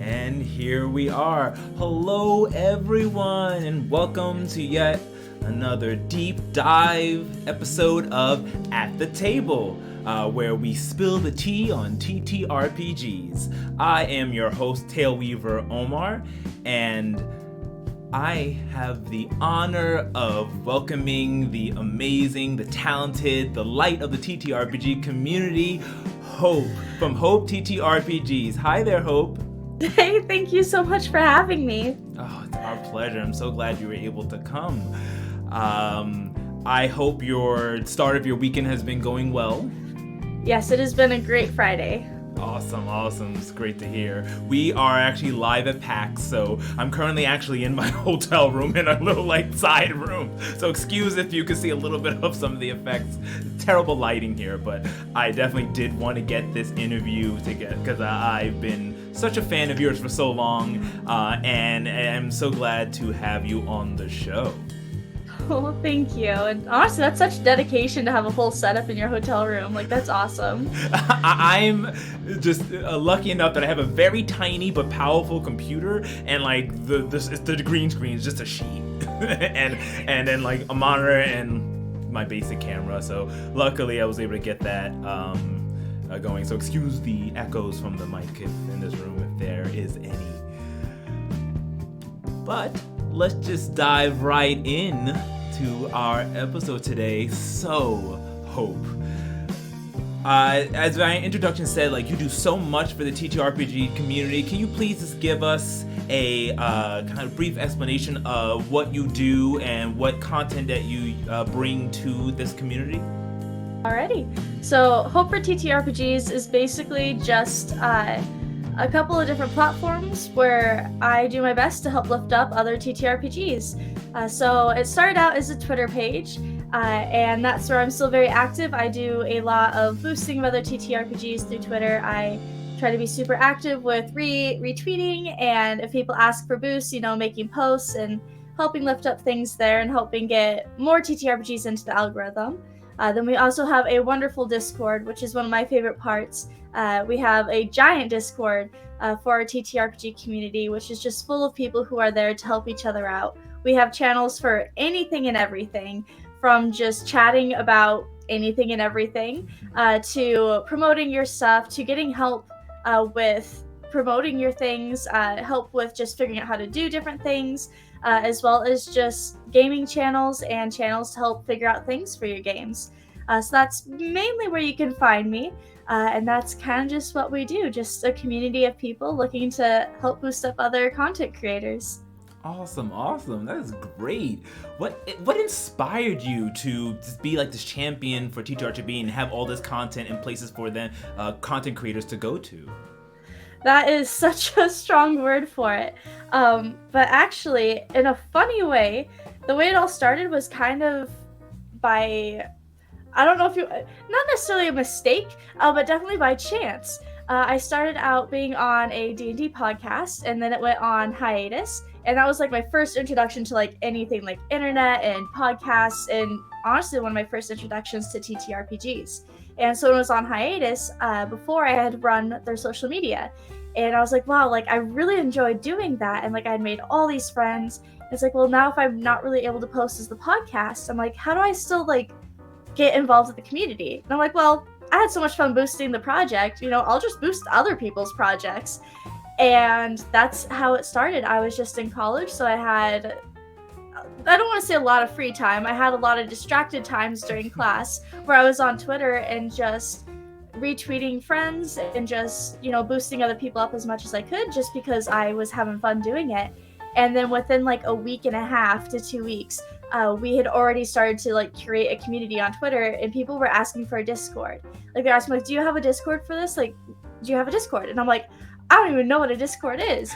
And here we are. Hello, everyone, and welcome to yet another deep dive episode of At the Table, where we spill the tea on TTRPGs. I am your host, Tailweaver Omar, and I have the honor of welcoming the amazing, the talented, the light of the TTRPG community, Hope, from Hope TTRPGs. Hi there, Hope. Hey, thank you so much for having me. Oh, it's our pleasure. I'm so glad you were able to come. I hope your start of your weekend has been going well. Yes, it has been a great Friday. Awesome. It's great to hear. We are actually live at PAX, so I'm currently actually in my hotel room in a little side room. So excuse if you can see a little bit of some of the effects. Terrible lighting here, but I definitely did want to get this interview because I've been such a fan of yours for so long, and I'm so glad to have you on the show. Oh, thank you. And honestly, that's such dedication to have a full setup in your hotel room. That's awesome. I'm just lucky enough that I have a very tiny but powerful computer, and the green screen is just a sheet, and then a monitor and my basic camera. So luckily, I was able to get that going. So excuse the echoes from the mic in this room if there is any. But let's just dive right in to our episode today. So, Hope, as my introduction said, you do so much for the TTRPG community. Can you please just give us a kind of brief explanation of what you do and what content that you bring to this community? Alrighty. So, Hope for TTRPGs is basically just a couple of different platforms where I do my best to help lift up other TTRPGs. So it started out as a Twitter page, and that's where I'm still very active. I do a lot of boosting of other TTRPGs through Twitter. I try to be super active with retweeting, and if people ask for boosts, making posts and helping lift up things there and helping get more TTRPGs into the algorithm. Then we also have a wonderful Discord, which is one of my favorite parts. We have a giant Discord for our TTRPG community, which is just full of people who are there to help each other out. We have channels for anything and everything, from just chatting about anything and everything, to promoting your stuff, to getting help with promoting your things, help with just figuring out how to do different things, as well as just gaming channels and channels to help figure out things for your games. So that's mainly where you can find me. And that's kind of just what we do, just a community of people looking to help boost up other content creators. Awesome. That is great. What inspired you to just be this champion for TTRPG and have all this content in places for the content creators to go to? That is such a strong word for it. But actually, in a funny way, the way it all started was kind of by, I don't know if not necessarily a mistake, but definitely by chance. I started out being on a D&D podcast, and then it went on hiatus. And that was my first introduction to anything internet and podcasts, and honestly one of my first introductions to TTRPGs. And so when it was on hiatus, before I had run their social media, and I was wow, I really enjoyed doing that, and I had made all these friends. It's well, now if I'm not really able to post as the podcast, I'm how do I still get involved with the community? And I'm well, I had so much fun boosting the project, I'll just boost other people's projects. And that's how it started. I was just in college, so I don't want to say a lot of free time. I had a lot of distracted times during class where I was on Twitter and just retweeting friends and just, boosting other people up as much as I could, just because I was having fun doing it. And then within a week and a half to 2 weeks, we had already started to create a community on Twitter, and people were asking for a Discord. They're asking do you have a Discord for this? Do you have a Discord? And I'm I don't even know what a Discord is.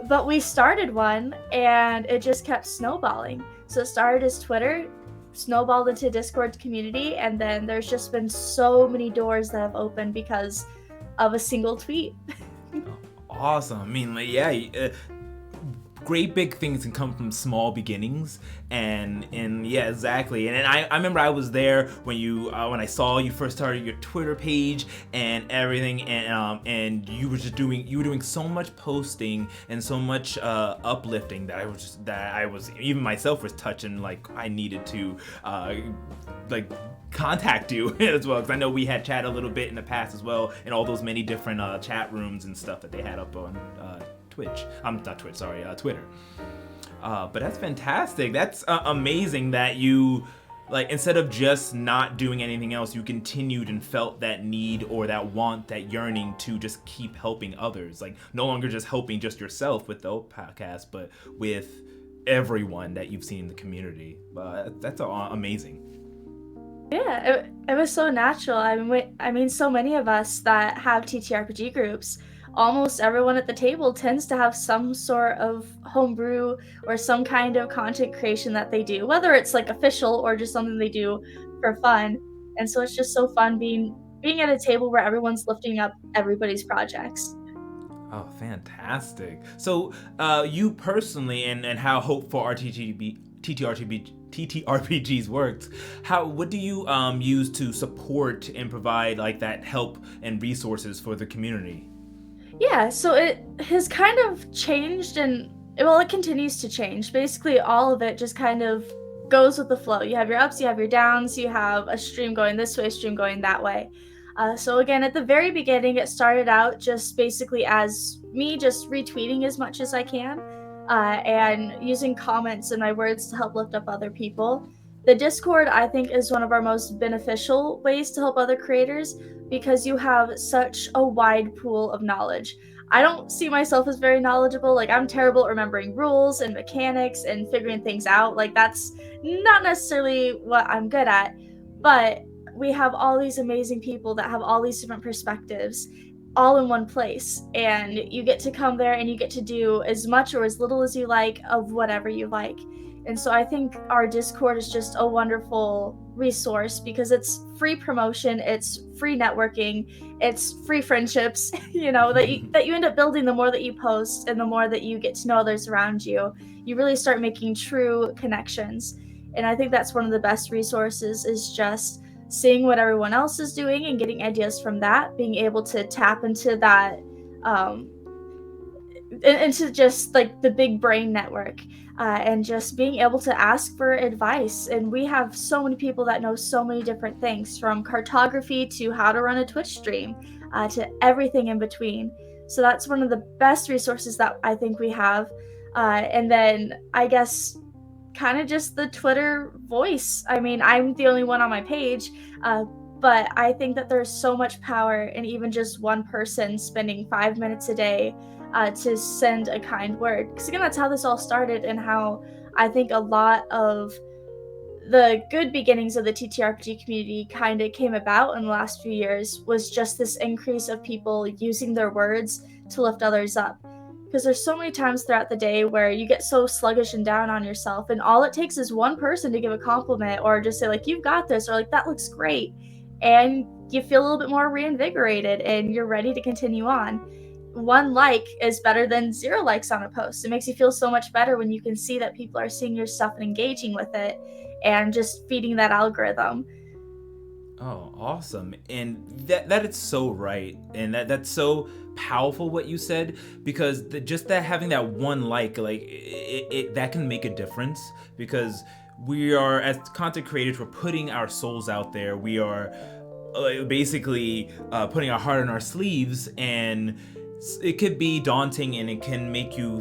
But we started one, and it just kept snowballing. So it started as Twitter, snowballed into Discord community, and then there's just been so many doors that have opened because of a single tweet. Awesome. I mean, great big things can come from small beginnings, and yeah, exactly. And I remember I was there when I saw you first started your Twitter page and everything, and you were doing so much posting and so much uplifting that I was even myself was touching, like I needed to like contact you as well, because I know we had chat a little bit in the past as well, in all those many different chat rooms and stuff that they had up on Twitch. Not Twitch, sorry, Twitter. But that's fantastic. That's amazing that you, like, instead of just not doing anything else, you continued and felt that need or that want, that yearning to just keep helping others. Like, no longer just helping just yourself with the podcast, but with everyone that you've seen in the community. That's amazing. Yeah, it was so natural. I mean, so many of us that have TTRPG groups, almost everyone at the table tends to have some sort of homebrew or some kind of content creation that they do, whether it's like official or just something they do for fun. And so it's just so fun being at a table where everyone's lifting up everybody's projects. Oh, fantastic. So, you personally, and how Hope for TTRPGs works, what do you use to support and provide like that help and resources for the community? Yeah, so it has kind of changed, and well, it continues to change. Basically, all of it just kind of goes with the flow. You have your ups, you have your downs, you have a stream going this way, a stream going that way. So again, at the very beginning, it started out just basically as me just retweeting as much as I can, and using comments and my words to help lift up other people. The Discord, I think, is one of our most beneficial ways to help other creators because you have such a wide pool of knowledge. I don't see myself as very knowledgeable. Like, I'm terrible at remembering rules and mechanics and figuring things out. Like, that's not necessarily what I'm good at. But we have all these amazing people that have all these different perspectives all in one place. And you get to come there and you get to do as much or as little as you like of whatever you like. And so I think our Discord is just a wonderful resource because it's free promotion, it's free networking, it's free friendships, that you end up building the more that you post and the more that you get to know others around you. You really start making true connections. And I think that's one of the best resources is just seeing what everyone else is doing and getting ideas from that, being able to tap into that into just like the big brain network, and just being able to ask for advice. And we have so many people that know so many different things, from cartography to how to run a Twitch stream, to everything in between. So that's one of the best resources that I think we have. And then I guess kind of just the Twitter voice. I mean, I'm the only one on my page, but I think that there's so much power in even just one person spending 5 minutes a day to send a kind word. Because again, that's how this all started, and how I think a lot of the good beginnings of the TTRPG community kind of came about in the last few years was just this increase of people using their words to lift others up. Because there's so many times throughout the day where you get so sluggish and down on yourself, and all it takes is one person to give a compliment or just say like, you've got this, or like, that looks great, and you feel a little bit more reinvigorated and you're ready to continue on. One like is better than 0 likes on a post. It makes you feel so much better when you can see that people are seeing your stuff and engaging with it and just feeding that algorithm. Oh, awesome. And that is so right. And that's so powerful what you said, because just that having that one like it that can make a difference, because we are, as content creators, we're putting our souls out there. We are basically putting our heart on our sleeves, and it could be daunting and it can make you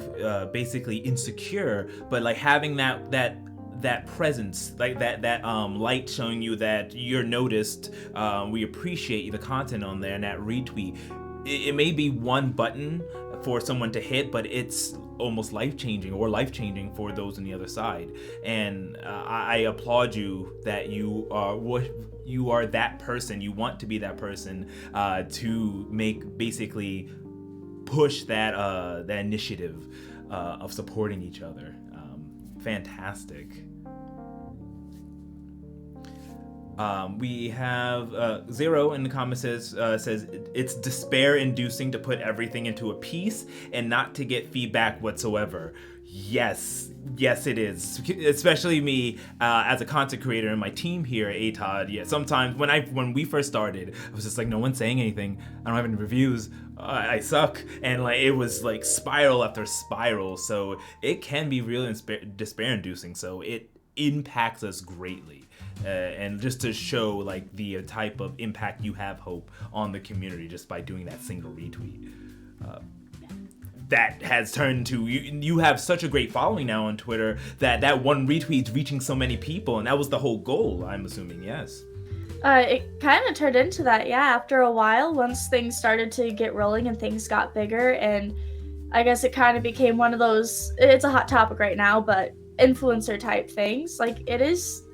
basically insecure, but like having that presence, like that light showing you that you're noticed, we appreciate the content on there, and that retweet, it may be one button for someone to hit, but it's almost life-changing for those on the other side. And I applaud you that you are that person. You want to be that person to make, basically push that initiative of supporting each other. Fantastic. We have Zero in the comments says it's despair inducing to put everything into a piece and not to get feedback whatsoever. Yes, it is. Especially me as a content creator and my team here at ATOD. Yeah, sometimes when we first started, I was just like, no one's saying anything. I don't have any reviews. I suck, and like it was like spiral after spiral. So it can be really despair inducing. So it impacts us greatly. And just to show like the type of impact you have, Hope, on the community just by doing that single retweet. That has turned to you have such a great following now on Twitter that one retweet's reaching so many people, and that was the whole goal, I'm assuming. Yes. It kind of turned into that, yeah, after a while, once things started to get rolling and things got bigger, and I guess it kind of became one of those, it's a hot topic right now, but influencer type things. Like it is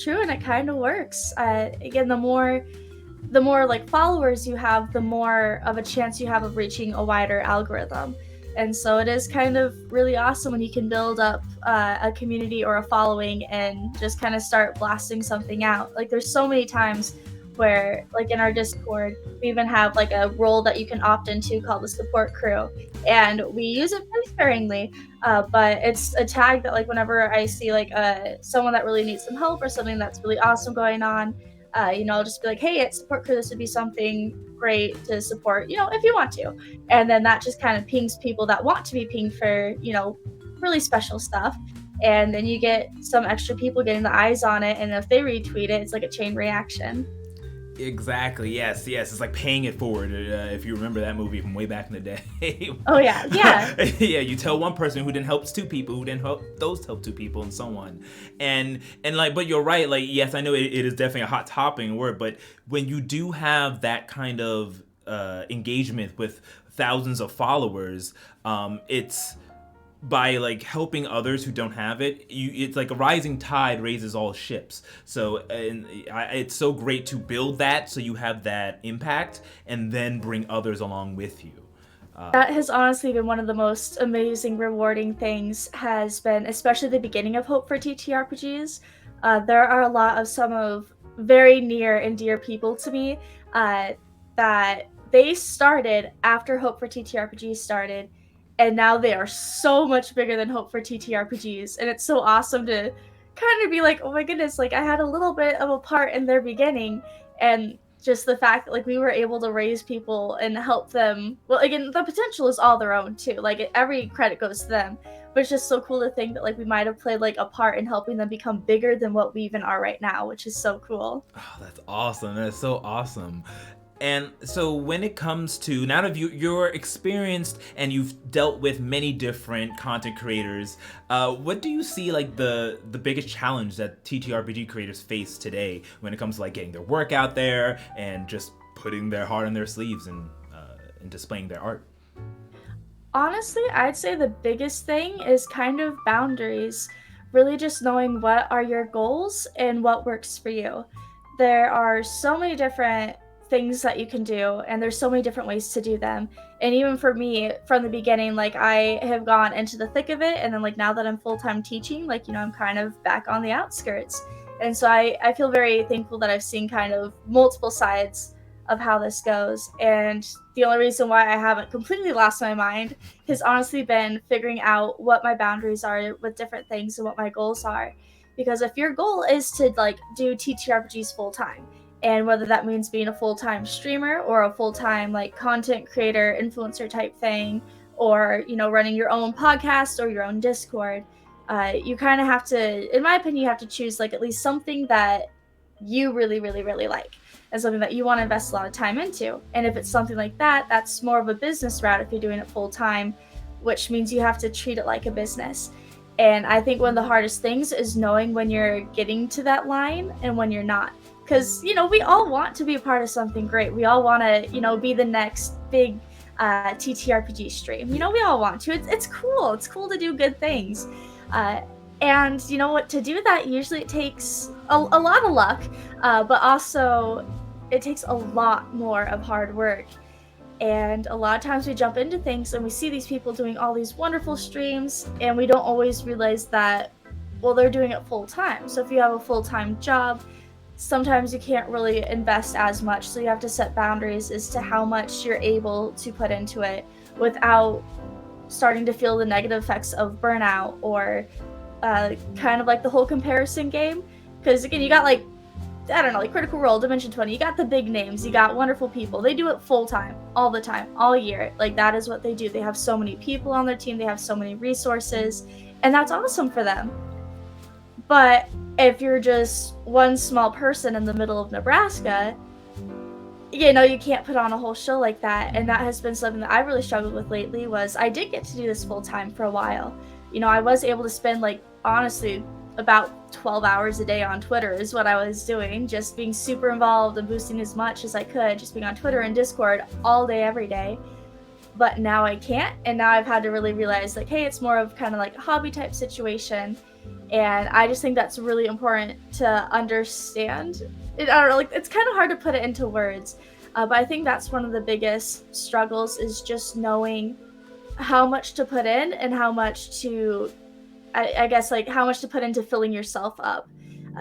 true, and it kind of works. Again, the more like followers you have, the more of a chance you have of reaching a wider algorithm. And so it is kind of really awesome when you can build up a community or a following and just kind of start blasting something out. Like there's so many times where, like in our Discord, we even have like a role that you can opt into called the support crew, and we use it pretty sparingly. But it's a tag that, like, whenever I see like someone that really needs some help or something that's really awesome going on, I'll just be like, hey, it's support crew. This would be something great to support, if you want to. And then that just kind of pings people that want to be pinged for, really special stuff. And then you get some extra people getting the eyes on it. And if they retweet it, it's like a chain reaction. Exactly. Yes. It's like paying it forward. If you remember that movie from way back in the day. Oh yeah. Yeah. You tell one person who then helps two people, who then help two people, and so on. And like, but you're right. Like, yes, I know it is definitely a hot topic and word, but when you do have that kind of engagement with thousands of followers, it's by like helping others who don't have it, it's like a rising tide raises all ships. So it's so great to build that so you have that impact and then bring others along with you. That has honestly been one of the most amazing, rewarding things, has been especially the beginning of Hope for TTRPGs. There are a lot of some of very near and dear people to me that they started after Hope for TTRPGs started, and now they are so much bigger than Hope for TTRPGs, and it's so awesome to kind of be like, oh my goodness, like I had a little bit of a part in their beginning, and just the fact that like we were able to raise people and help them. Well, again, the potential is all their own too. Like every credit goes to them, but it's just so cool to think that like we might have played like a part in helping them become bigger than what we even are right now, which is so cool. Oh, that's awesome. That's so awesome. And so when it comes to, now that you're experienced and you've dealt with many different content creators, what do you see like the biggest challenge that TTRPG creators face today when it comes to like getting their work out there and just putting their heart on their sleeves and displaying their art? Honestly, I'd say the biggest thing is kind of boundaries. Really just knowing what are your goals and what works for you. There are so many different things that you can do, and there's so many different ways to do them. And even for me, from the beginning, like I have gone into the thick of it, and then like now that I'm full-time teaching, like I'm kind of back on the outskirts. And so I feel very thankful that I've seen kind of multiple sides of how this goes. And the only reason why I haven't completely lost my mind has honestly been figuring out what my boundaries are with different things and what my goals are. Because if your goal is to like do TTRPGs full-time, and whether that means being a full-time streamer or a full-time like content creator, influencer type thing, or running your own podcast or your own Discord, you kind of have to, in my opinion, you have to choose like at least something that you really, really, really like, and something that you want to invest a lot of time into. And if it's something like that, that's more of a business route if you're doing it full-time, which means you have to treat it like a business. And I think one of the hardest things is knowing when you're getting to that line and when you're not. Because, we all want to be a part of something great. We all want to, be the next big TTRPG stream. We all want to. It's cool. It's cool to do good things. And you know what? To do that, usually it takes a lot of luck, but also it takes a lot more of hard work. And a lot of times we jump into things and we see these people doing all these wonderful streams, and we don't always realize that, well, they're doing it full time. So if you have a full-time job, sometimes you can't really invest as much, so you have to set boundaries as to how much you're able to put into it without starting to feel the negative effects of burnout or kind of like the whole comparison game. Because again, you got like, I don't know, like Critical Role, Dimension 20, you got the big names, you got wonderful people. They do it full time, all the time, all year. Like, that is what they do. They have so many people on their team, they have so many resources, and that's awesome for them. But if you're just one small person in the middle of Nebraska, you know, you can't put on a whole show like that. And that has been something that I really struggled with lately. Was I did get to do this full time for a while. You know, I was able to spend, like, honestly, about 12 hours a day on Twitter is what I was doing, just being super involved and boosting as much as I could, just being on Twitter and Discord all day, every day. But now I can't, and now I've had to really realize, like, hey, it's more of kind of like a hobby type situation. And I just think that's really important to understand. I don't know, like, it's kind of hard to put it into words, but I think that's one of the biggest struggles, is just knowing how much to put in and how much to, I guess, like, how much to put into filling yourself up.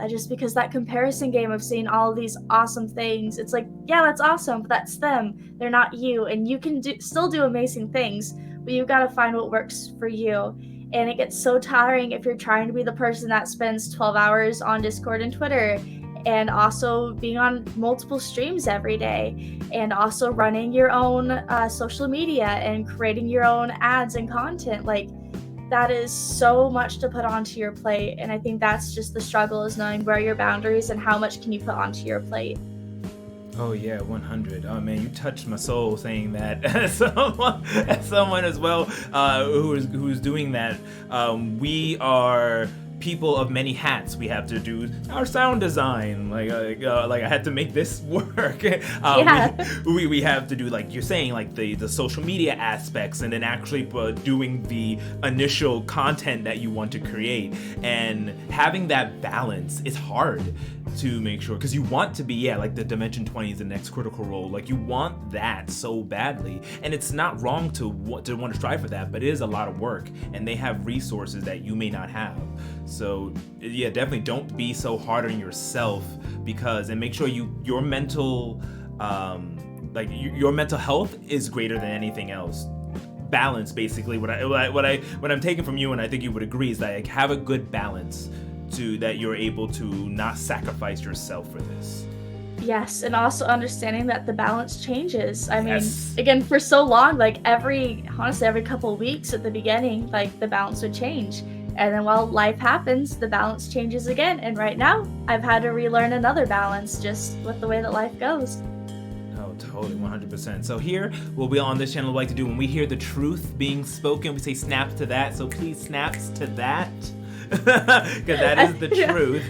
Just because that comparison game of seeing all of these awesome things, it's like, yeah, that's awesome, but that's them. They're not you, and you can still do amazing things, but you've got to find what works for you. And it gets so tiring if you're trying to be the person that spends 12 hours on Discord and Twitter, and also being on multiple streams every day, and also running your own social media and creating your own ads and content. Like, that is so much to put onto your plate. And I think that's just the struggle, is knowing where are your boundaries and how much can you put onto your plate. Oh yeah, 100. Oh man, you touched my soul saying that. As someone as well who's doing that. We are people of many hats. We have to do our sound design. Like I had to make this work. We have to do, like you're saying, like the social media aspects, and then actually doing the initial content that you want to create. And having that balance is hard to make sure, because you want to be, like the Dimension 20's the next Critical Role. Like, you want that so badly, and it's not wrong to want to strive for that, but it is a lot of work, and they have resources that you may not have. So yeah, definitely don't be so hard on yourself, and make sure your mental your mental health is greater than anything else. Balance, basically, what I'm taking from you, and I think you would agree, is that, like, have a good balance to that you're able to not sacrifice yourself for this. Yes, and also understanding that the balance changes. I mean, Yes. again, for so long, like every couple of weeks at the beginning, like the balance would change. And then while life happens, the balance changes again. And right now, I've had to relearn another balance, just with the way that life goes. Oh, totally, 100%. So here, what we on this channel like to do, when we hear the truth being spoken, we say snaps to that. So please, snaps to that. Because that is the truth.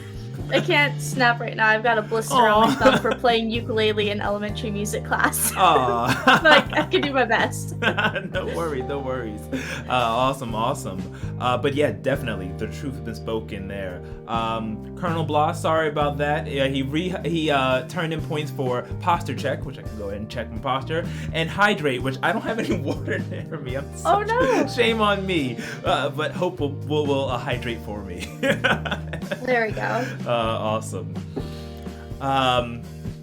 I can't snap right now. I've got a blister on my thumb for playing ukulele in elementary music class. Aww. But I can do my best. No worries. Awesome. But yeah, definitely, the truth has been spoken there. Colonel Blah, sorry about that. He turned in points for posture check, which I can go ahead and check my posture, and hydrate, which I don't have any water near me. Oh no! Shame on me. But hope will hydrate for me. There we go. Awesome.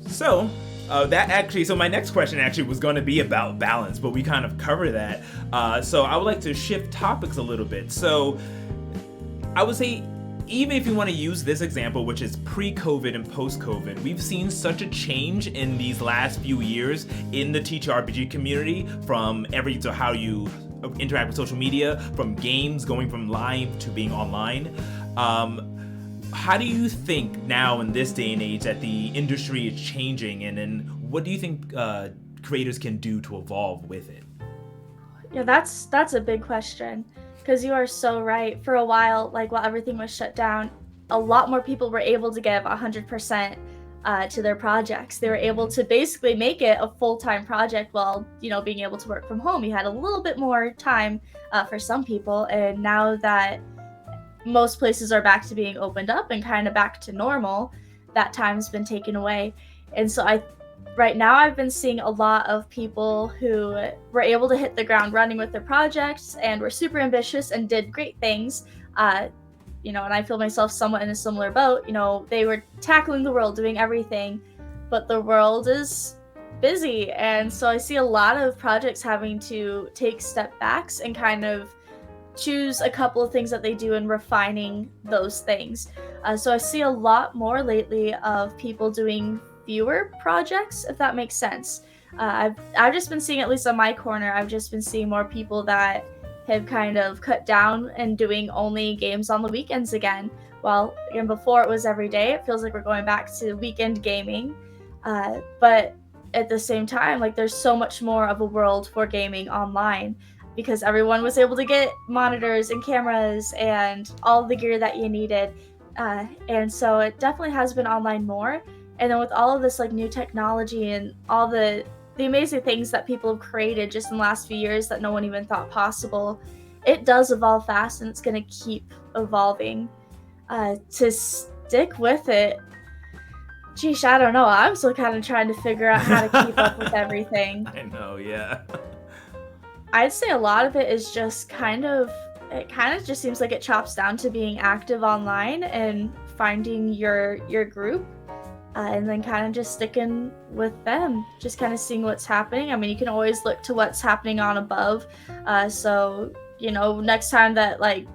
So my next question actually was going to be about balance, but we kind of cover that. So I would like to shift topics a little bit. So I would say, even if you want to use this example, which is pre-COVID and post-COVID, we've seen such a change in these last few years in the TTRPG community, from to how you interact with social media, from games going from live to being online. How do you think now in this day and age that the industry is changing, and then what do you think creators can do to evolve with it? Yeah, that's a big question, because you are so right. For a while, like while everything was shut down, a lot more people were able to give 100% to their projects. They were able to basically make it a full-time project while, being able to work from home. You had a little bit more time for some people, and now that most places are back to being opened up and kind of back to normal, that time's been taken away. And so right now I've been seeing a lot of people who were able to hit the ground running with their projects and were super ambitious and did great things, and I feel myself somewhat in a similar boat. They were tackling the world, doing everything, but the world is busy, and so I see a lot of projects having to take step backs and kind of choose a couple of things that they do and refining those things. So I see a lot more lately of people doing fewer projects, if that makes sense. I've just been seeing, at least on my corner, I've just been seeing more people that have kind of cut down and doing only games on the weekends again. Well, again, before it was every day. It feels like we're going back to weekend gaming, but at the same time, like, there's so much more of a world for gaming online because everyone was able to get monitors and cameras and all the gear that you needed. And so it definitely has been online more. And then with all of this like new technology and all the amazing things that people have created just in the last few years that no one even thought possible, it does evolve fast and it's going to keep evolving. To stick with it, geesh, I don't know. I'm still kind of trying to figure out how to keep up with everything. I know, yeah. I'd say a lot of it is just it kind of just seems like it chops down to being active online and finding your group, and then kind of just sticking with them, just kind of seeing what's happening. I mean, you can always look to what's happening on above. So, next time that like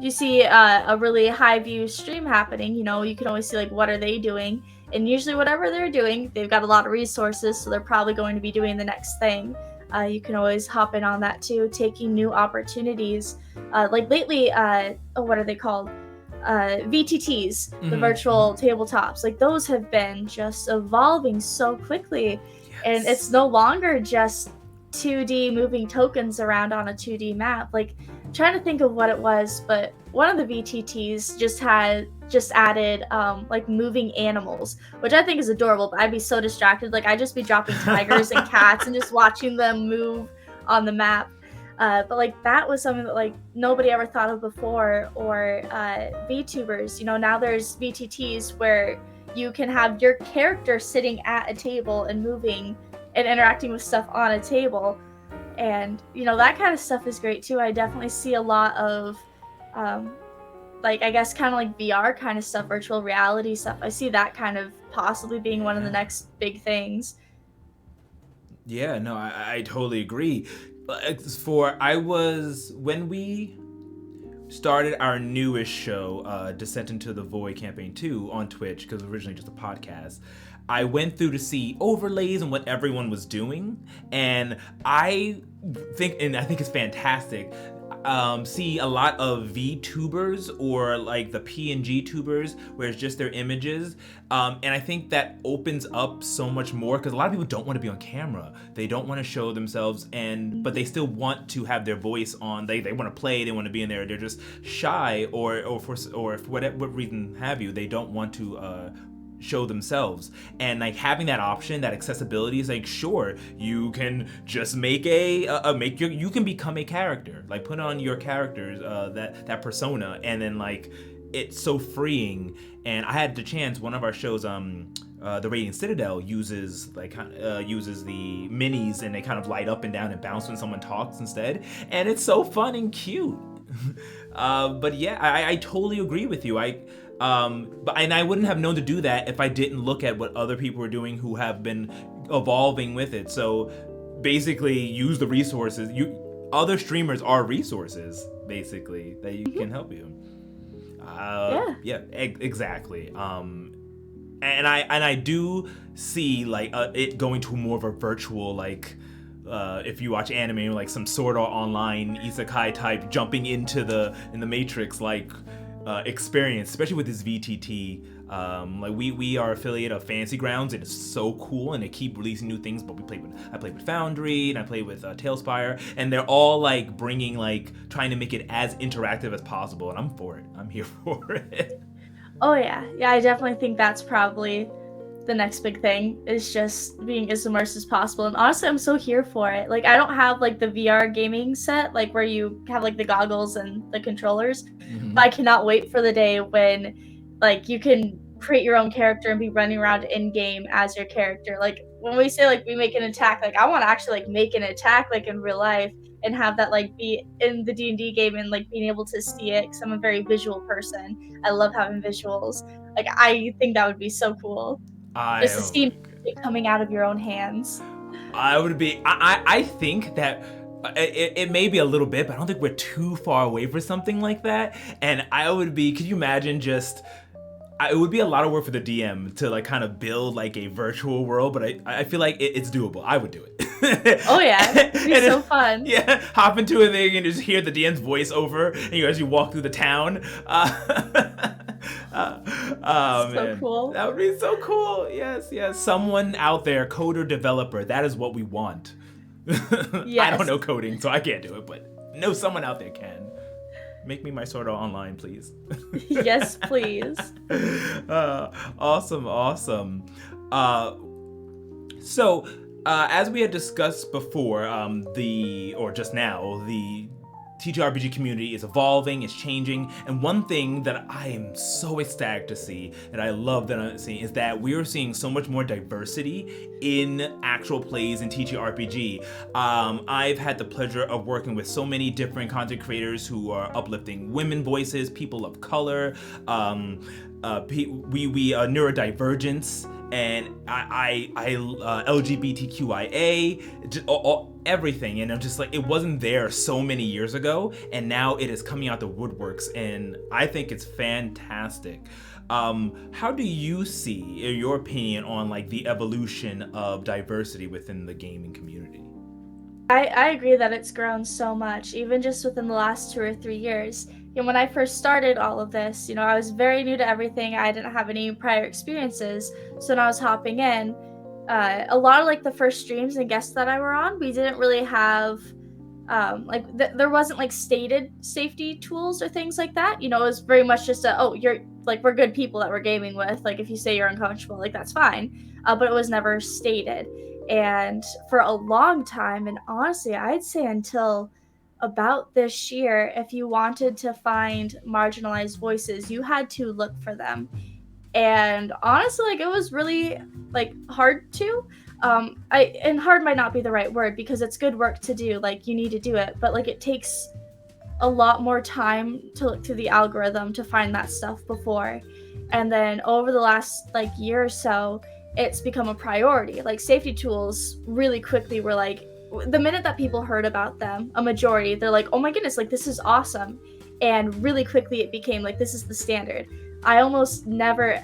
you see a really high view stream happening, you can always see like what are they doing, and usually whatever they're doing, they've got a lot of resources, so they're probably going to be doing the next thing. You can always hop in on that too, taking new opportunities. Like lately, what are they called? VTT's, the virtual tabletops. Like those have been just evolving so quickly. Yes. And it's no longer just 2D moving tokens around on a 2D map. Like, I'm trying to think of what it was, but one of the VTTs just added like moving animals, which I think is adorable, but I'd be so distracted. Like, I'd just be dropping tigers and cats and just watching them move on the map. But like that was something that like nobody ever thought of before. Or VTubers, now there's VTTs where you can have your character sitting at a table and moving and interacting with stuff on a table, and that kind of stuff is great too. I definitely see a lot of like, I guess, kind of like VR kind of stuff, virtual reality stuff. I see that kind of possibly being one of the next big things. Yeah, no, I totally agree. When we started our newest show, Descent into the Void Campaign 2 on Twitch, because it was originally just a podcast, I went through to see overlays and what everyone was doing, and I think it's fantastic. See a lot of VTubers or like the PNG tubers where it's just their images, and I think that opens up so much more because a lot of people don't want to be on camera. They don't want to show themselves, but they still want to have their voice on. They want to play. They want to be in there. They're just shy, or for whatever reason have you, they don't want to show themselves. And like having that option, that accessibility is like, sure, you can just you can become a character, like put on your characters, that persona, and then like it's so freeing. And I had the chance, one of our shows, the Radiant Citadel uses the minis, and they kind of light up and down and bounce when someone talks instead, and it's so fun and cute. But yeah, I totally agree with you. And I wouldn't have known to do that if I didn't look at what other people are doing who have been evolving with it. So basically, use the resources. Other streamers are resources, basically, that you can help you. Exactly. And I do see like it going to more of a virtual, like, if you watch anime, like some Sword Art Online isekai type jumping into the Matrix like experience, especially with this VTT. Like we are affiliate of Fantasy Grounds, and it's so cool, and they keep releasing new things. But I played with Foundry, and I played with Tailspire, and they're all like trying to make it as interactive as possible, and I'm for it. I'm here for it. Oh yeah, I definitely think that's probably the next big thing, is just being as immersed as possible. And honestly, I'm so here for it. Like, I don't have like the VR gaming set, like where you have like the goggles and the controllers, but I cannot wait for the day when like you can create your own character and be running around in game as your character. Like when we say like we make an attack, like I want to actually like make an attack like in real life and have that like be in the D&D game and like being able to see it, because I'm a very visual person. I love having visuals. Like I think that would be so cool, just to Oh see my God. it coming out of your own hands. I would be. I think that it may be a little bit, but I don't think we're too far away for something like that. And I would be. Could you imagine just? It would be a lot of work for the DM to like kind of build like a virtual world, but I feel like it's doable. I would do it. Oh yeah, it'd be so fun. Yeah, hop into a thing and just hear the DM's voice over, and as you walk through the town. Oh So man, cool. that would be so cool. Yes, yes. Someone out there, coder, developer, that is what we want. I Yes. don't know coding, so I can't do it, but no, someone out there can. Make me my Sword Art Online, please. Yes, please. Awesome, awesome. So, as we had discussed before, just now, the TTRPG community is evolving, it's changing, and one thing that I am so ecstatic to see, and I love that I'm seeing, is that we are seeing so much more diversity in actual plays in TTRPG. I've had the pleasure of working with so many different content creators who are uplifting women voices, people of color, neurodivergence, and LGBTQIA, everything. And I'm just like, it wasn't there so many years ago, and now it is coming out the woodworks, and I think it's fantastic. How do you see, in your opinion, on like the evolution of diversity within the gaming community? I agree that it's grown so much, even just within the last 2 or 3 years. When I first started all of this, I was very new to everything. I didn't have any prior experiences. So when I was hopping in, a lot of like the first streams and guests that I were on, we didn't really have there wasn't like stated safety tools or things like that. It was very much just you're like, we're good people that we're gaming with. Like if you say you're uncomfortable, like that's fine. But it was never stated. And for a long time, and honestly, I'd say until about this year, if you wanted to find marginalized voices, you had to look for them. And honestly, like it was really like hard to. And hard might not be the right word, because it's good work to do. Like you need to do it, but like it takes a lot more time to look through the algorithm to find that stuff before. And then over the last like year or so, it's become a priority. Like safety tools really quickly were like, the minute that people heard about them, a majority, they're like, oh my goodness, like this is awesome. And really quickly it became like, this is the standard. I almost never,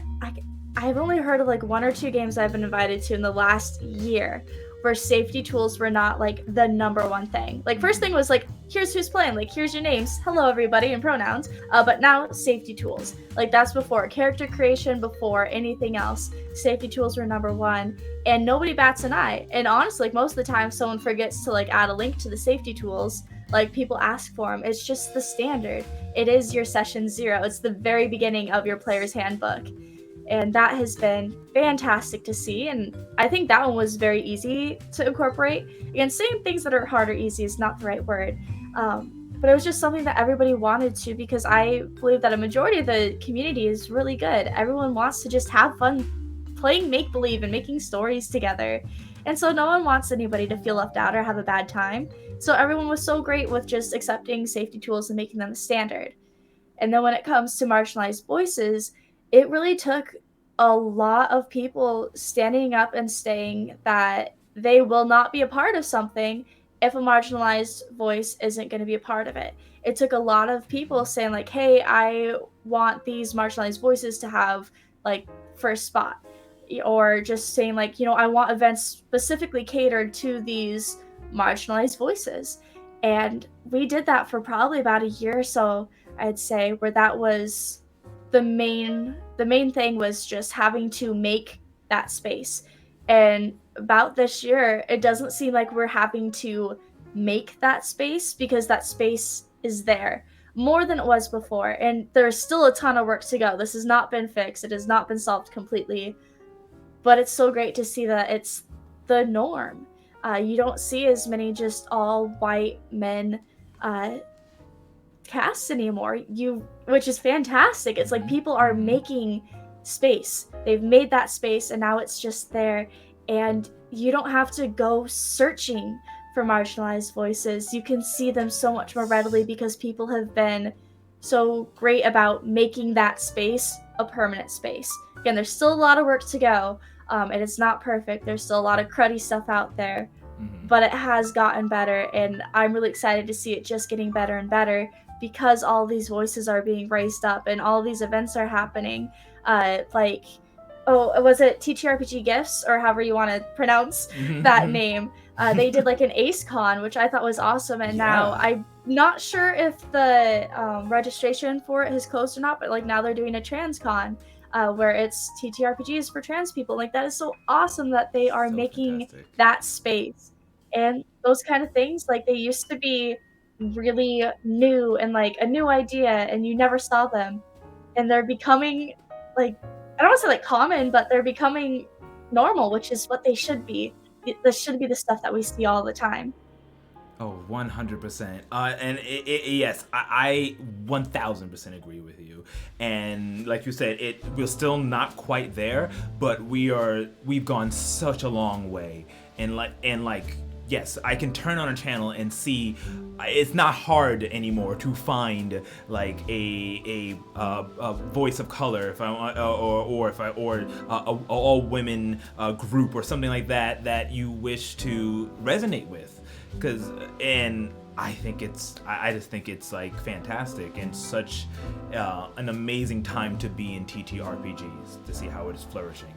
I've only heard of like 1 or 2 games I've been invited to in the last year where safety tools were not like the number one thing. Like first thing was like, here's who's playing, like here's your names, hello everybody, and pronouns. But now safety tools, like that's before character creation, before anything else. Safety tools were number one, and nobody bats an eye. And honestly, like most of the time someone forgets to like add a link to the safety tools, like people ask for them. It's just the standard. It is your session 0. It's the very beginning of your player's handbook. And that has been fantastic to see. And I think that one was very easy to incorporate. Again, saying things that are hard or easy is not the right word. But it was just something that everybody wanted to, because I believe that a majority of the community is really good. Everyone wants to just have fun playing make-believe and making stories together. And so no one wants anybody to feel left out or have a bad time. So everyone was so great with just accepting safety tools and making them a standard. And then when it comes to marginalized voices, it really took a lot of people standing up and saying that they will not be a part of something if a marginalized voice isn't going to be a part of it. It took a lot of people saying like, hey, I want these marginalized voices to have like first spot, or just saying like, I want events specifically catered to these marginalized voices. And we did that for probably about a year or so, I'd say, where that was the main thing, was just having to make that space. And about this year, it doesn't seem like we're having to make that space, because that space is there more than it was before. And there's still a ton of work to go. This has not been fixed. It has not been solved completely. But it's so great to see that it's the norm. You don't see as many just all white men casts anymore, which is fantastic. It's like people are making space. They've made that space, and now it's just there, and you don't have to go searching for marginalized voices. You can see them so much more readily because people have been so great about making that space a permanent space. Again, there's still a lot of work to go, and it's not perfect. There's still a lot of cruddy stuff out there, but it has gotten better, and I'm really excited to see it just getting better and better because all these voices are being raised up and all these events are happening. Like, oh, was it TTRPG Gifts, or however you want to pronounce that name? They did like an Ace Con, which I thought was awesome, and now I'm not sure if the registration for it has closed or not, but like now they're doing a trans con where it's TTRPGs for trans people. Like, that is so awesome that they are making that space. And those kind of things, like, they used to be really new and like a new idea, and you never saw them. And they're becoming, like, I don't want to say like common, but they're becoming normal, which is what they should be. This should be the stuff that we see all the time. Oh, 100%. And yes, I 1000% agree with you. And like you said, we're still not quite there, but we've gone such a long way. And like yes, I can turn on a channel and see it's not hard anymore to find like a voice of color if I want, or a all women group or something like that you wish to resonate with. I just think it's like fantastic and such an amazing time to be in TTRPGs, to see how it is flourishing,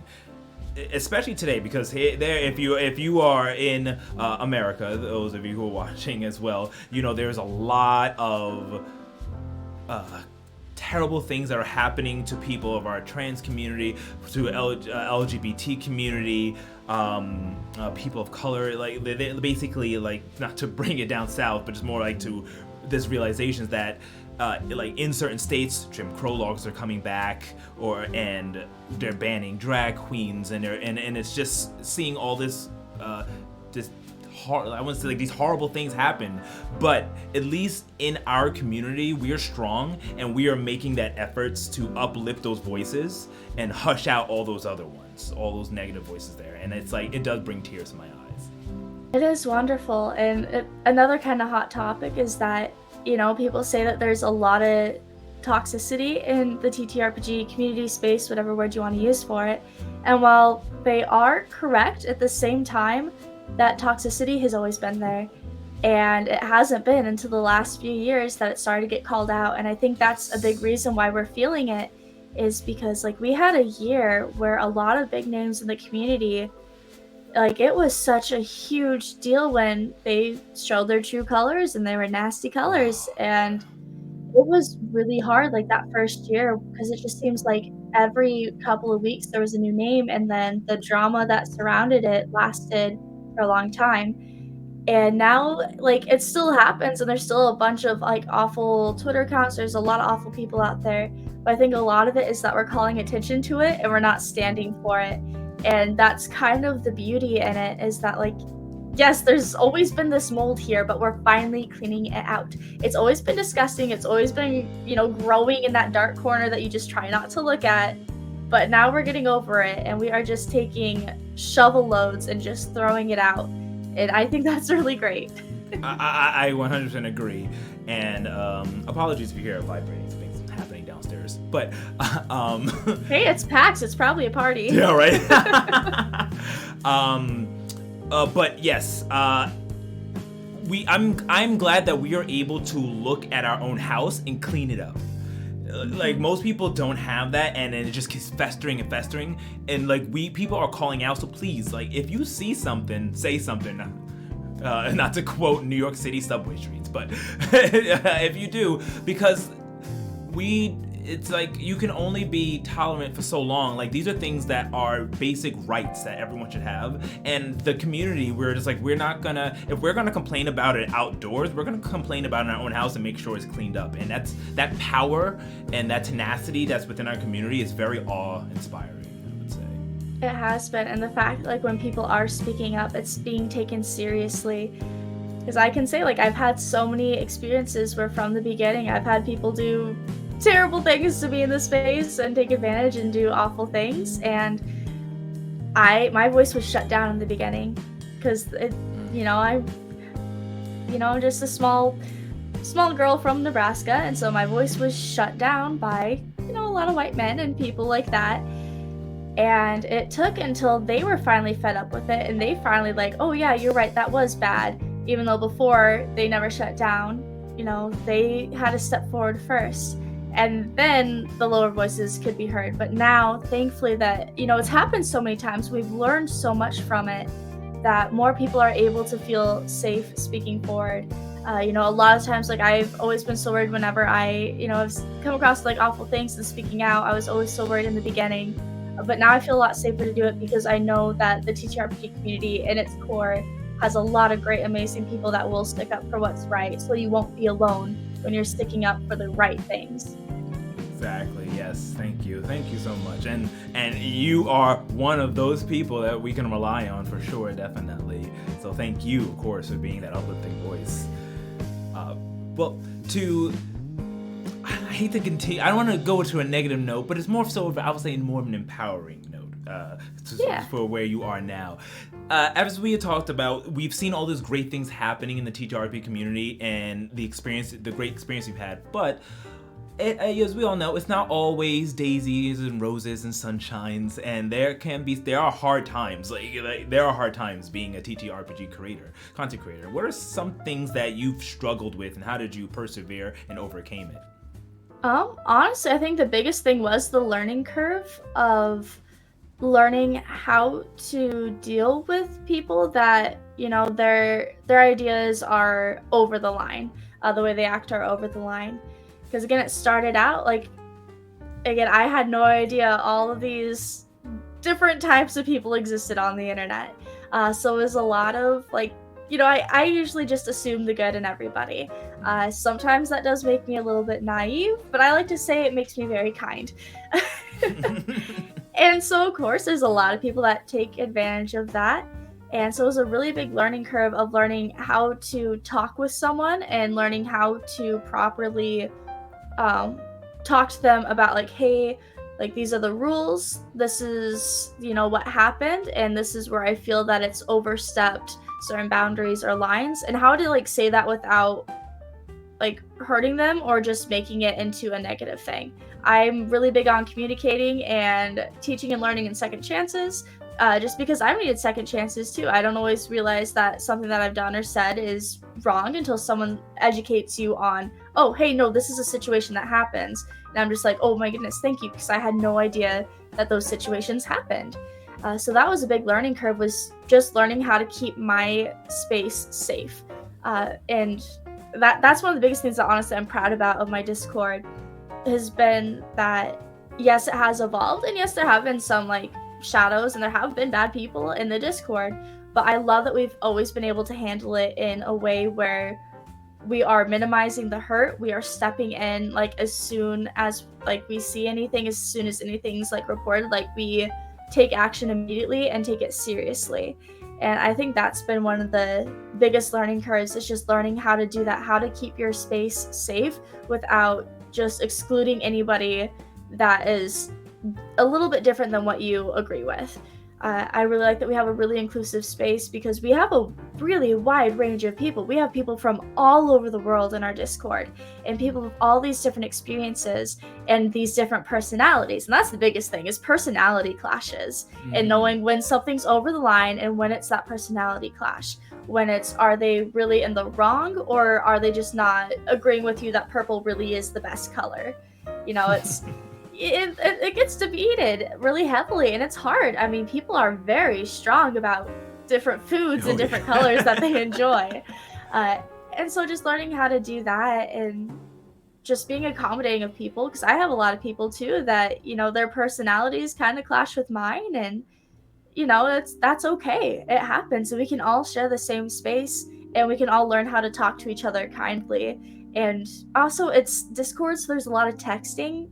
especially today, because if you are in America, those of you who are watching as well, you know there's a lot of terrible things that are happening to people of our trans community, to LGBT community, people of color. Like they basically, like, not to bring it down south, but just more like to this realization that like in certain states, Jim Crow laws are coming back, and they're banning drag queens, and it's just seeing all this I want to say, like, these horrible things happen, but at least in our community we are strong and we are making that efforts to uplift those voices and hush out all those other ones, all those negative voices there, and it's like it does bring tears to my eyes. It is wonderful. And another kind of hot topic is that, you know, people say that there's a lot of toxicity in the TTRPG community space, whatever word you want to use for it, and while they are correct, at the same time that toxicity has always been there, and it hasn't been until the last few years that it started to get called out. And I think that's a big reason why we're feeling it, is because like we had a year where a lot of big names in the community, like, it was such a huge deal when they showed their true colors and they were nasty colors, and it was really hard like that first year, because it just seems like every couple of weeks there was a new name, and then the drama that surrounded it lasted for a long time. And now, like, it still happens, and there's still a bunch of like awful Twitter accounts, there's a lot of awful people out there, but I think a lot of it is that we're calling attention to it and we're not standing for it. And that's kind of the beauty in it, is that, like, yes, there's always been this mold here, but we're finally cleaning it out. It's always been disgusting, it's always been, you know, growing in that dark corner that you just try not to look at, but now we're getting over it, and we are just taking shovel loads and just throwing it out. And I think that's really great. I 100% agree. And apologies if you hear vibrating things happening downstairs. But hey, it's PAX. It's probably a party. Yeah, right. But yes, I'm glad that we are able to look at our own house and clean it up. Like, most people don't have that, and it just keeps festering and festering, and like people are calling out. So please, like, if you see something, say something. Not to quote New York City subway streets, but if you do, because it's like you can only be tolerant for so long. Like, these are things that are basic rights that everyone should have, and the community, we're just like, if we're gonna complain about it outdoors, we're gonna complain about it in our own house and make sure it's cleaned up. And that power and that tenacity that's within our community is very awe-inspiring, I would say. It has been, and the fact, like, when people are speaking up, it's being taken seriously. Because I can say, like, I've had so many experiences where from the beginning I've had people do terrible things to be in the space and take advantage and do awful things, and my voice was shut down in the beginning because, you know, just a small girl from Nebraska, and so my voice was shut down by, a lot of white men and people like that. And it took until they were finally fed up with it, and they finally like, oh yeah, you're right, that was bad. Even though before they never shut down, they had to step forward first. And then the lower voices could be heard. But now, thankfully that, it's happened so many times, we've learned so much from it that more people are able to feel safe speaking forward. A lot of times, like, I've always been so worried whenever I've come across like awful things and speaking out. I was always so worried in the beginning. But now I feel a lot safer to do it because I know that the TTRPG community in its core has a lot of great, amazing people that will stick up for what's right. So you won't be alone when you're sticking up for the right things. Exactly. Yes. Thank you so much. And you are one of those people that we can rely on for sure, definitely. So thank you, of course, for being that uplifting voice. I hate to continue. I don't want to go to a negative note, but it's more so, I would say, more of an empowering note for where you are now. As we had talked about, we've seen all these great things happening in the TTRPG community and the great experience you've had, but as we all know, it's not always daisies and roses and sunshines, and there are hard times. There are hard times being a TTRPG content creator. What are some things that you've struggled with, and how did you persevere and overcame it? Honestly, I think the biggest thing was the learning curve of learning how to deal with people that, their ideas are over the line, the way they act are over the line. Because again, it started out I had no idea all of these different types of people existed on the internet. So it was a lot of I usually just assume the good in everybody. Sometimes that does make me a little bit naive, but I like to say it makes me very kind. And so, of course, there's a lot of people that take advantage of that. And so it was a really big learning curve of learning how to talk with someone and learning how to properly talk to them about hey, these are the rules, this is what happened, and this is where I feel that it's overstepped certain boundaries or lines, and how to say that without hurting them or just making it into a negative thing. I'm really big on communicating and teaching and learning in second chances, just because I've needed second chances too. I don't always realize that something that I've done or said is wrong until someone educates you on, oh, hey, no, this is a situation that happens. And I'm just like, oh my goodness, thank you, because I had no idea that those situations happened. So that was a big learning curve, was just learning how to keep my space safe. And that's one of the biggest things that honestly I'm proud about of my Discord, has been that, yes, it has evolved, and yes, there have been some shadows and there have been bad people in the Discord, but I love that we've always been able to handle it in a way where we are minimizing the hurt. We are stepping in as soon as we see anything, as soon as anything's reported, we take action immediately and take it seriously. And I think that's been one of the biggest learning curves, is just learning how to do that, how to keep your space safe without just excluding anybody that is a little bit different than what you agree with. I really like that we have a really inclusive space, because we have a really wide range of people. We have people from all over the world in our Discord, and people with all these different experiences and these different personalities. And that's the biggest thing, is personality clashes, and knowing when something's over the line and when it's that personality clash. When are they really in the wrong, or are they just not agreeing with you that purple really is the best color? It's it gets debated really heavily, and it's hard. I mean, people are very strong about different foods and different colors that they enjoy. And so just learning how to do that, and just being accommodating of people, because I have a lot of people too that, their personalities kind of clash with mine, and that's okay. It happens, and we can all share the same space, and we can all learn how to talk to each other kindly. And also, it's Discord, so there's a lot of texting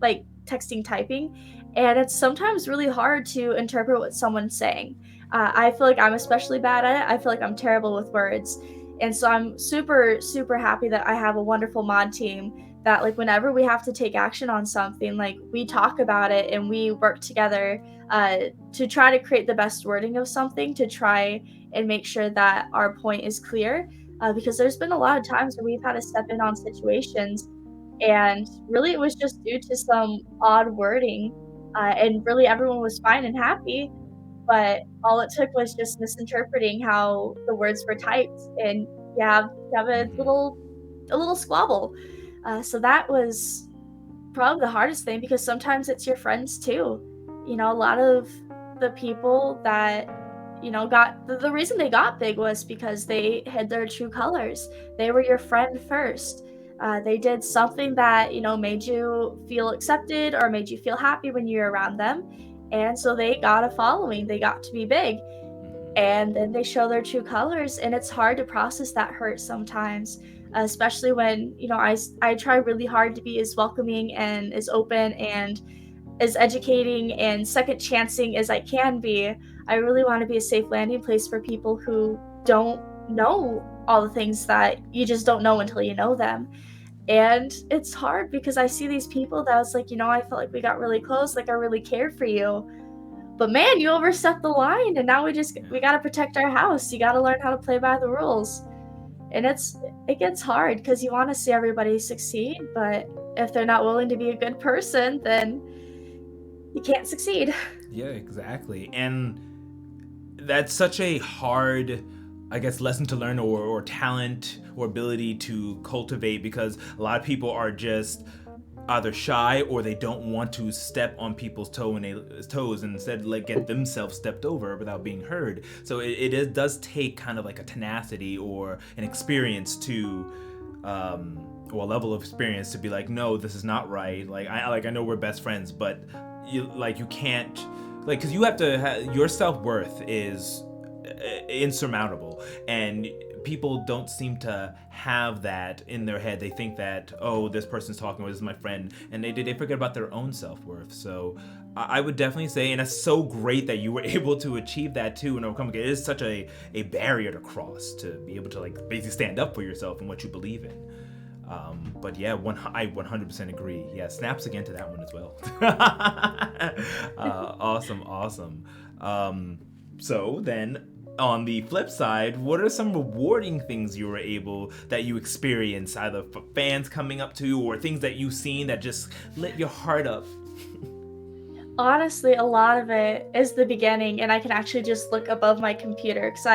typing, and it's sometimes really hard to interpret what someone's saying. I feel like I'm especially bad at it. I feel like I'm terrible with words, and so I'm super, super happy that I have a wonderful mod team that whenever we have to take action on something, we talk about it and we work together to try to create the best wording of something, to try and make sure that our point is clear. because there's been a lot of times where we've had to step in on situations, and really it was just due to some odd wording, and really everyone was fine and happy, but all it took was just misinterpreting how the words were typed, and you have a little squabble. So that was probably the hardest thing because sometimes it's your friends too. A lot of the people that got the reason they got big was because they hid their true colors. They were your friend first. They did something that made you feel accepted or made you feel happy when you were around them, and so they got a following. They got to be big, and then they show their true colors, and it's hard to process that hurt sometimes, especially when I try really hard to be as welcoming and as open and as educating and second chancing as I can be. I really want to be a safe landing place for people who don't know all the things that you just don't know until you know them. And it's hard because I see these people that was like, I felt like we got really close, like I really cared for you. But man, you overstepped the line, and now we got to protect our house. You got to learn how to play by the rules. And it gets hard because you want to see everybody succeed, but if they're not willing to be a good person, then you can't succeed. Yeah, exactly. And that's such a hard, I guess, lesson to learn, or talent or ability to cultivate, because a lot of people are just either shy or they don't want to step on people's toes and instead like get themselves stepped over without being heard. So it does take kind of like a tenacity or an experience to or a level of experience to be like, no, this is not right. I know we're best friends, but you can't, because you have to your self-worth is insurmountable, and people don't seem to have that in their head. They think that, oh, this person's talking, or this is my friend, and they forget about their own self-worth. So I would definitely say, and it's so great that you were able to achieve that too and overcome it. It is such a barrier to cross, to be able to like basically stand up for yourself and what you believe in. But yeah, I 100% agree. Yeah, snaps again to that one as well. Awesome. So then, on the flip side, what are some rewarding things that you experience, either for fans coming up to you or things that you've seen that just lit your heart up? Honestly, a lot of it is the beginning, and I can actually just look above my computer because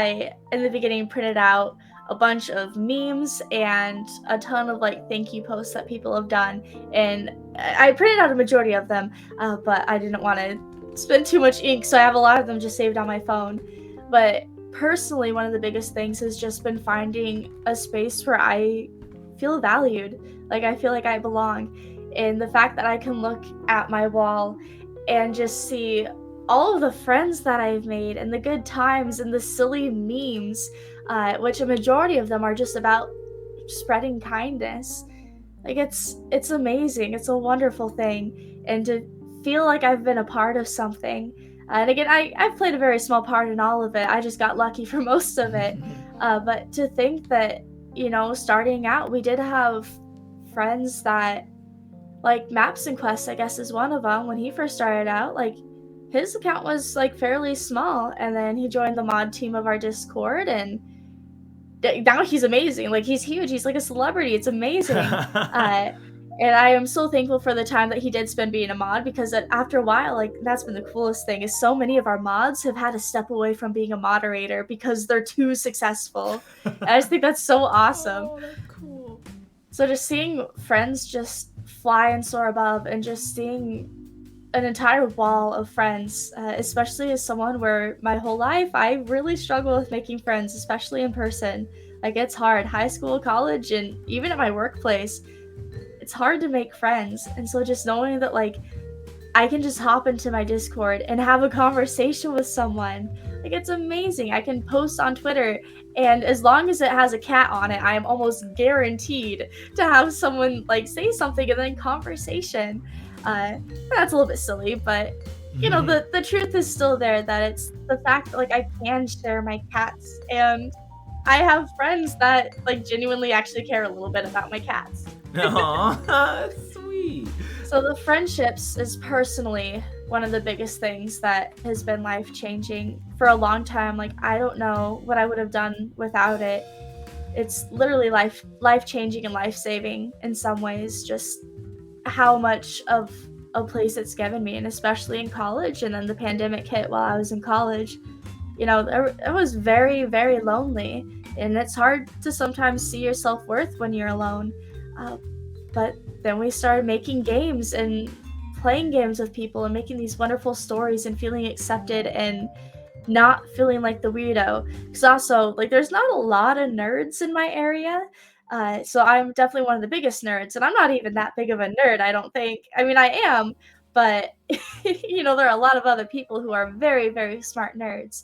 in the beginning, printed out a bunch of memes and a ton of like thank you posts that people have done, and I printed out a majority of them, but I didn't want to spend too much ink, so I have a lot of them just saved on my phone. But personally, one of the biggest things has just been finding a space where I feel valued, like I feel like I belong, and the fact that I can look at my wall and just see all of the friends that I've made and the good times and the silly memes, which a majority of them are just about spreading kindness. Like it's amazing. It's a wonderful thing, and to feel like I've been a part of something. And again, I've played a very small part in all of it. I just got lucky for most of it. But to think that, starting out, we did have friends that, like Maps and Quests, I guess, is one of them. When he first started out, like his account was like fairly small, and then he joined the mod team of our Discord, and now he's amazing. Like he's huge. He's like a celebrity. It's amazing. And I am so thankful for the time that he did spend being a mod, because after a while, like that's been the coolest thing, is so many of our mods have had to step away from being a moderator because they're too successful. And I just think that's so awesome. Oh, that's cool. So just seeing friends just fly and soar above, and just seeing an entire wall of friends, especially as someone where my whole life I really struggle with making friends, especially in person. Like it's hard. High school, college, and even at my workplace, it's hard to make friends. And so just knowing that like I can just hop into my Discord and have a conversation with someone, like it's amazing. I can post on Twitter, and as long as it has a cat on it, I am almost guaranteed to have someone like say something and then conversation. That's a little bit silly, but the truth is still there, that it's the fact that like I can share my cats, and I have friends that like genuinely actually care a little bit about my cats. Aww, sweet. So the friendships is personally one of the biggest things that has been life-changing for a long time. Like I don't know what I would have done without it. it's literally life changing and life saving in some ways, just how much of a place it's given me, and especially in college. And then the pandemic hit while I was in college. It was very, very lonely, and it's hard to sometimes see your self-worth when you're alone. Uh, but then we started making games and playing games with people and making these wonderful stories and feeling accepted and not feeling like the weirdo. Because also, like, there's not a lot of nerds in my area. So I'm definitely one of the biggest nerds, and I'm not even that big of a nerd, I don't think. I mean, I am, but there are a lot of other people who are very, very smart nerds.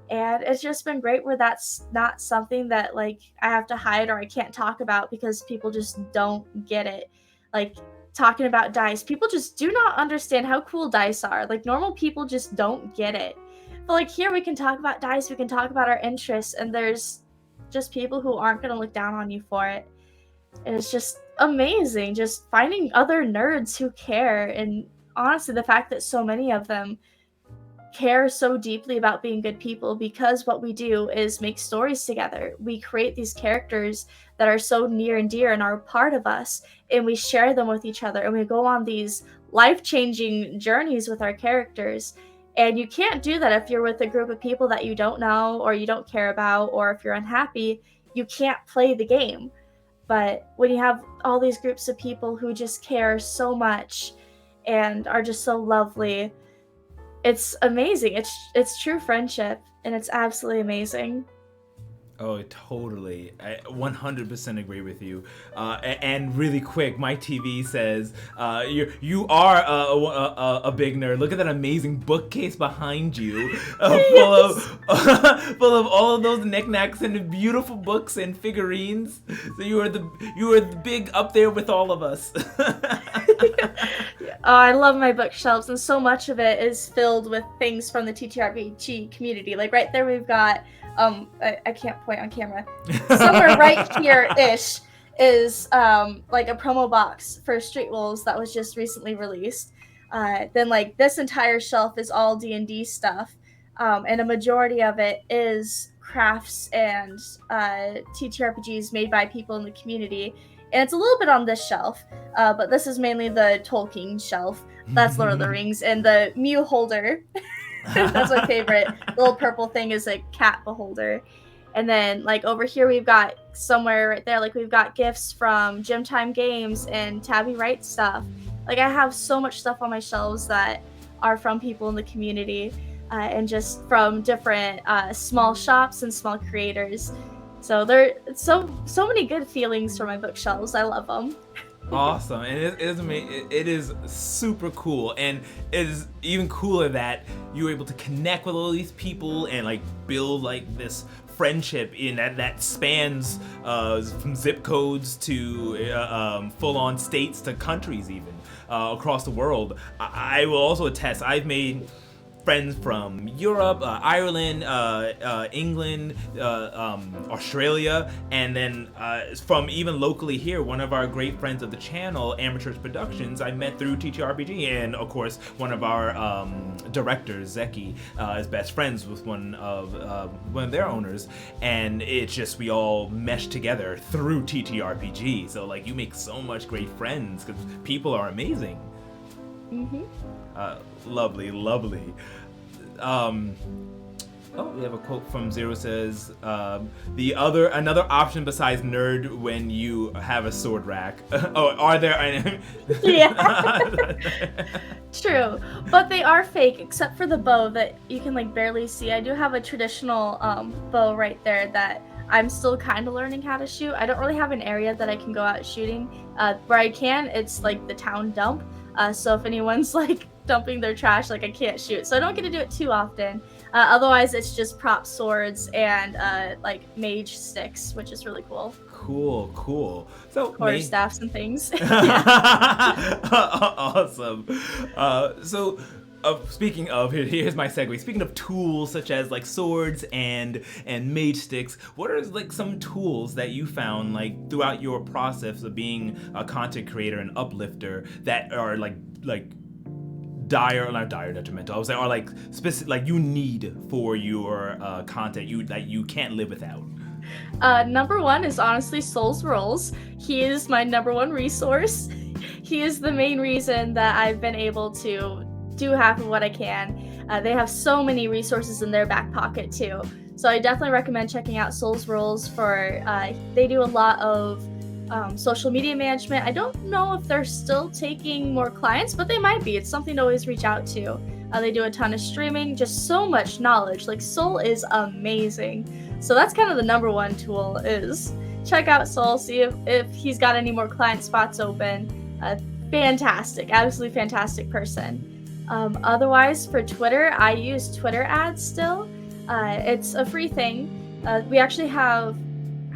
And it's just been great where that's not something that like I have to hide or I can't talk about because people just don't get it. Like talking about dice, people just do not understand how cool dice are. Like normal people just don't get it. But like here we can talk about dice, we can talk about our interests, and there's just people who aren't going to look down on you for it. And it's just amazing just finding other nerds who care, and honestly the fact that so many of them care so deeply about being good people, because what we do is make stories together. We create these characters that are so near and dear and are a part of us, and we share them with each other, and we go on these life-changing journeys with our characters. And you can't do that if you're with a group of people that you don't know or you don't care about, or if you're unhappy, you can't play the game. But when you have all these groups of people who just care so much and are just so lovely, it's amazing. It's true friendship, and it's absolutely amazing. Oh, totally. I 100% agree with you. And really quick, my TV says you are a big nerd. Look at that amazing bookcase behind you, full of full of all of those knickknacks and beautiful books and figurines. So you are the big up there with all of us. Oh, I love my bookshelves, and so much of it is filled with things from the TTRPG community. Like right there, we've got I can't point on camera. Somewhere right here-ish is like a promo box for Street Wolves that was just recently released. Then like this entire shelf is all D&D stuff, and a majority of it is crafts and TTRPGs made by people in the community. And it's a little bit on this shelf, but this is mainly the Tolkien shelf. That's Lord of the Rings, and the Mew holder. That's my favorite. The little purple thing is a cat beholder. And then like over here we've got somewhere right there, like we've got gifts from Gym Time Games and Tabby Wright stuff. Like I have so much stuff on my shelves that are from people in the community, and just from different small shops and small creators. So there so many good feelings for my bookshelves. I love them. Awesome, and it is super cool, and it is even cooler that you were able to connect with all these people and like build like this friendship in that spans from zip codes to full-on states to countries even across the world. I will also attest, I've made friends from Europe, Ireland, England, Australia, and then from even locally here, one of our great friends of the channel, Amateurs Productions, I met through TTRPG, and of course one of our directors, Zeki, is best friends with one of their owners, and it's just we all mesh together through TTRPG. So like you make so much great friends because people are amazing. Mm-hmm. Lovely. We have a quote from Zero says, another option besides nerd when you have a sword rack. Are there? Yeah. True, but they are fake except for the bow that you can like barely see. I do have a traditional bow right there that I'm still kind of learning how to shoot. I don't really have an area that I can go out shooting. Where I can, it's like the town dump. So if anyone's like dumping their trash, like I can't shoot. So I don't get to do it too often. Otherwise, it's just prop swords and like mage sticks, which is really cool. Cool. So quarter staffs and things. Awesome. Speaking of, here's my segue. Speaking of tools such as like swords and mage sticks, what are like some tools that you found like throughout your process of being a content creator and uplifter that are not dire detrimental, I would say, are like specific, like you need for your content that you can't live without? Number one is honestly Soul's Rolls. He is my number one resource. He is the main reason that I've been able to do half of what I can. They have so many resources in their back pocket too. So I definitely recommend checking out Soul's Rolls for, they do a lot of social media management. I don't know if they're still taking more clients, but they might be. It's something to always reach out to. They do a ton of streaming, just so much knowledge. Like, Soul is amazing. So that's kind of the number one tool, is check out Soul, see if he's got any more client spots open. Fantastic, absolutely fantastic person. Otherwise, for Twitter, I use Twitter ads still. It's a free thing. We actually have,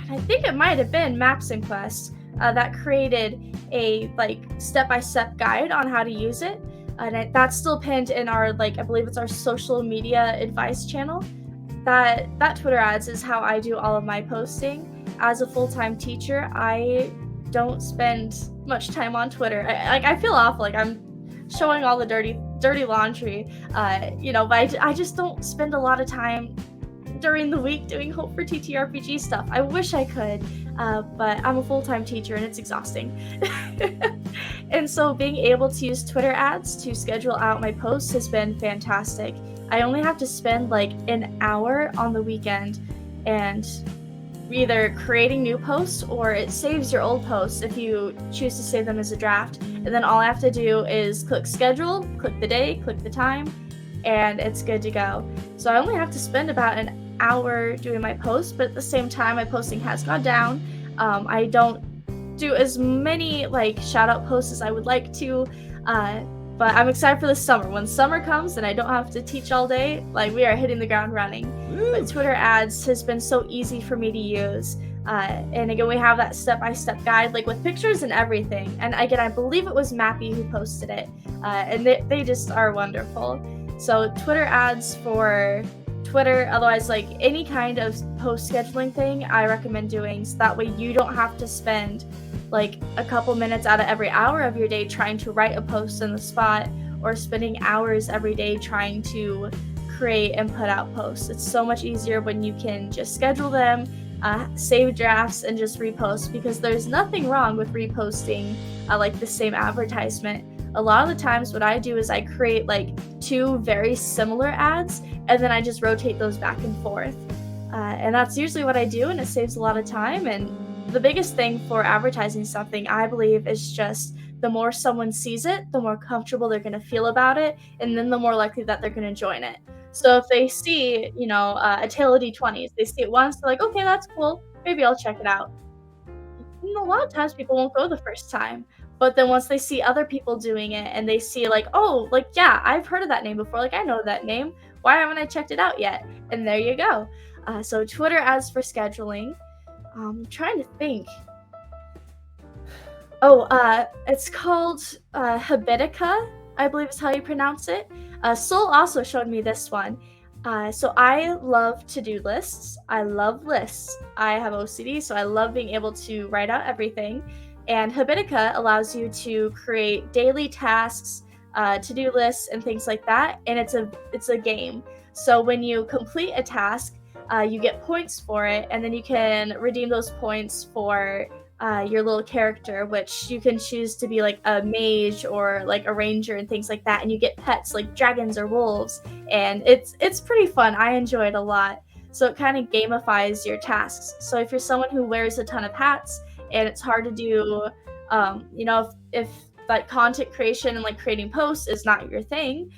I think it might have been Maps and Quest, that created a step-by-step guide on how to use it. And that's still pinned in our, I believe it's our social media advice channel. That Twitter ads is how I do all of my posting. As a full-time teacher, I don't spend much time on Twitter. I feel awful, like I'm showing all the dirty laundry, but I just don't spend a lot of time during the week doing Hope for TTRPG stuff. I wish I could, but I'm a full-time teacher and it's exhausting. And so being able to use Twitter ads to schedule out my posts has been fantastic. I only have to spend an hour on the weekend and either creating new posts, or it saves your old posts if you choose to save them as a draft. And then all I have to do is click schedule, click the day, click the time, and it's good to go. So I only have to spend about an hour doing my posts, but at the same time, my posting has gone down. I don't do as many shout out posts as I would like to, but I'm excited for the summer. When summer comes and I don't have to teach all day, we are hitting the ground running. Woo! But Twitter ads has been so easy for me to use. And again, we have that step-by-step guide, with pictures and everything. And again, I believe it was Mappy who posted it. And they just are wonderful. So Twitter ads for Twitter, otherwise any kind of post scheduling thing, I recommend doing, so that way you don't have to spend a couple minutes out of every hour of your day trying to write a post in the spot, or spending hours every day trying to create and put out posts. It's so much easier when you can just schedule them, save drafts, and just repost, because there's nothing wrong with reposting the same advertisement. A lot of the times what I do is I create two very similar ads, and then I just rotate those back and forth. And that's usually what I do, and it saves a lot of time. And the biggest thing for advertising something, I believe, is just the more someone sees it, the more comfortable they're going to feel about it, and then the more likely that they're going to join it. So if they see, a Tale of D20's, they see it once, they're like, okay, that's cool, maybe I'll check it out. And a lot of times people won't go the first time, but then once they see other people doing it and they see yeah, I've heard of that name before, I know that name, why haven't I checked it out yet? And there you go. So Twitter ads for scheduling. I'm trying to think. It's called Habitica, I believe is how you pronounce it. Soul also showed me this one. So I love to-do lists. I love lists. I have OCD, so I love being able to write out everything. And Habitica allows you to create daily tasks, to-do lists, and things like that. And it's a game. So when you complete a task, you get points for it, and then you can redeem those points for your little character, which you can choose to be a mage or a ranger and things like that. And you get pets like dragons or wolves, and it's pretty fun. I enjoy it a lot. So it kind of gamifies your tasks. So if you're someone who wears a ton of hats and it's hard to do, if content creation and creating posts is not your thing,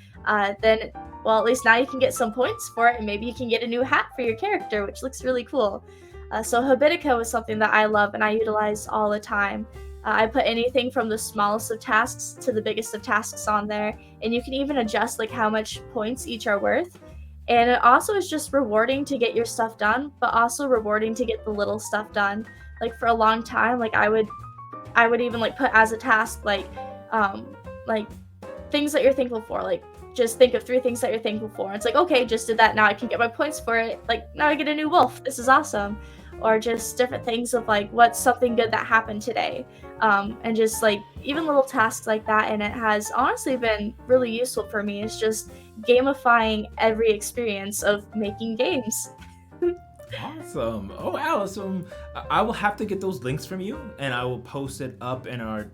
then well, at least now you can get some points for it, and maybe you can get a new hat for your character, which looks really cool. So Habitica was something that I love and I utilize all the time. I put anything from the smallest of tasks to the biggest of tasks on there, and you can even adjust how much points each are worth. And it also is just rewarding to get your stuff done, but also rewarding to get the little stuff done. For a long time, I would even put as a task things that you're thankful for, just think of 3 things that you're thankful for. It's okay, just did that, now I can get my points for it. Now I get a new wolf, this is awesome. Or just different things of what's something good that happened today. And just even little tasks like that. And it has honestly been really useful for me. It's just gamifying every experience of making games. Awesome. Oh wow. So I will have to get those links from you, and I will post it up in our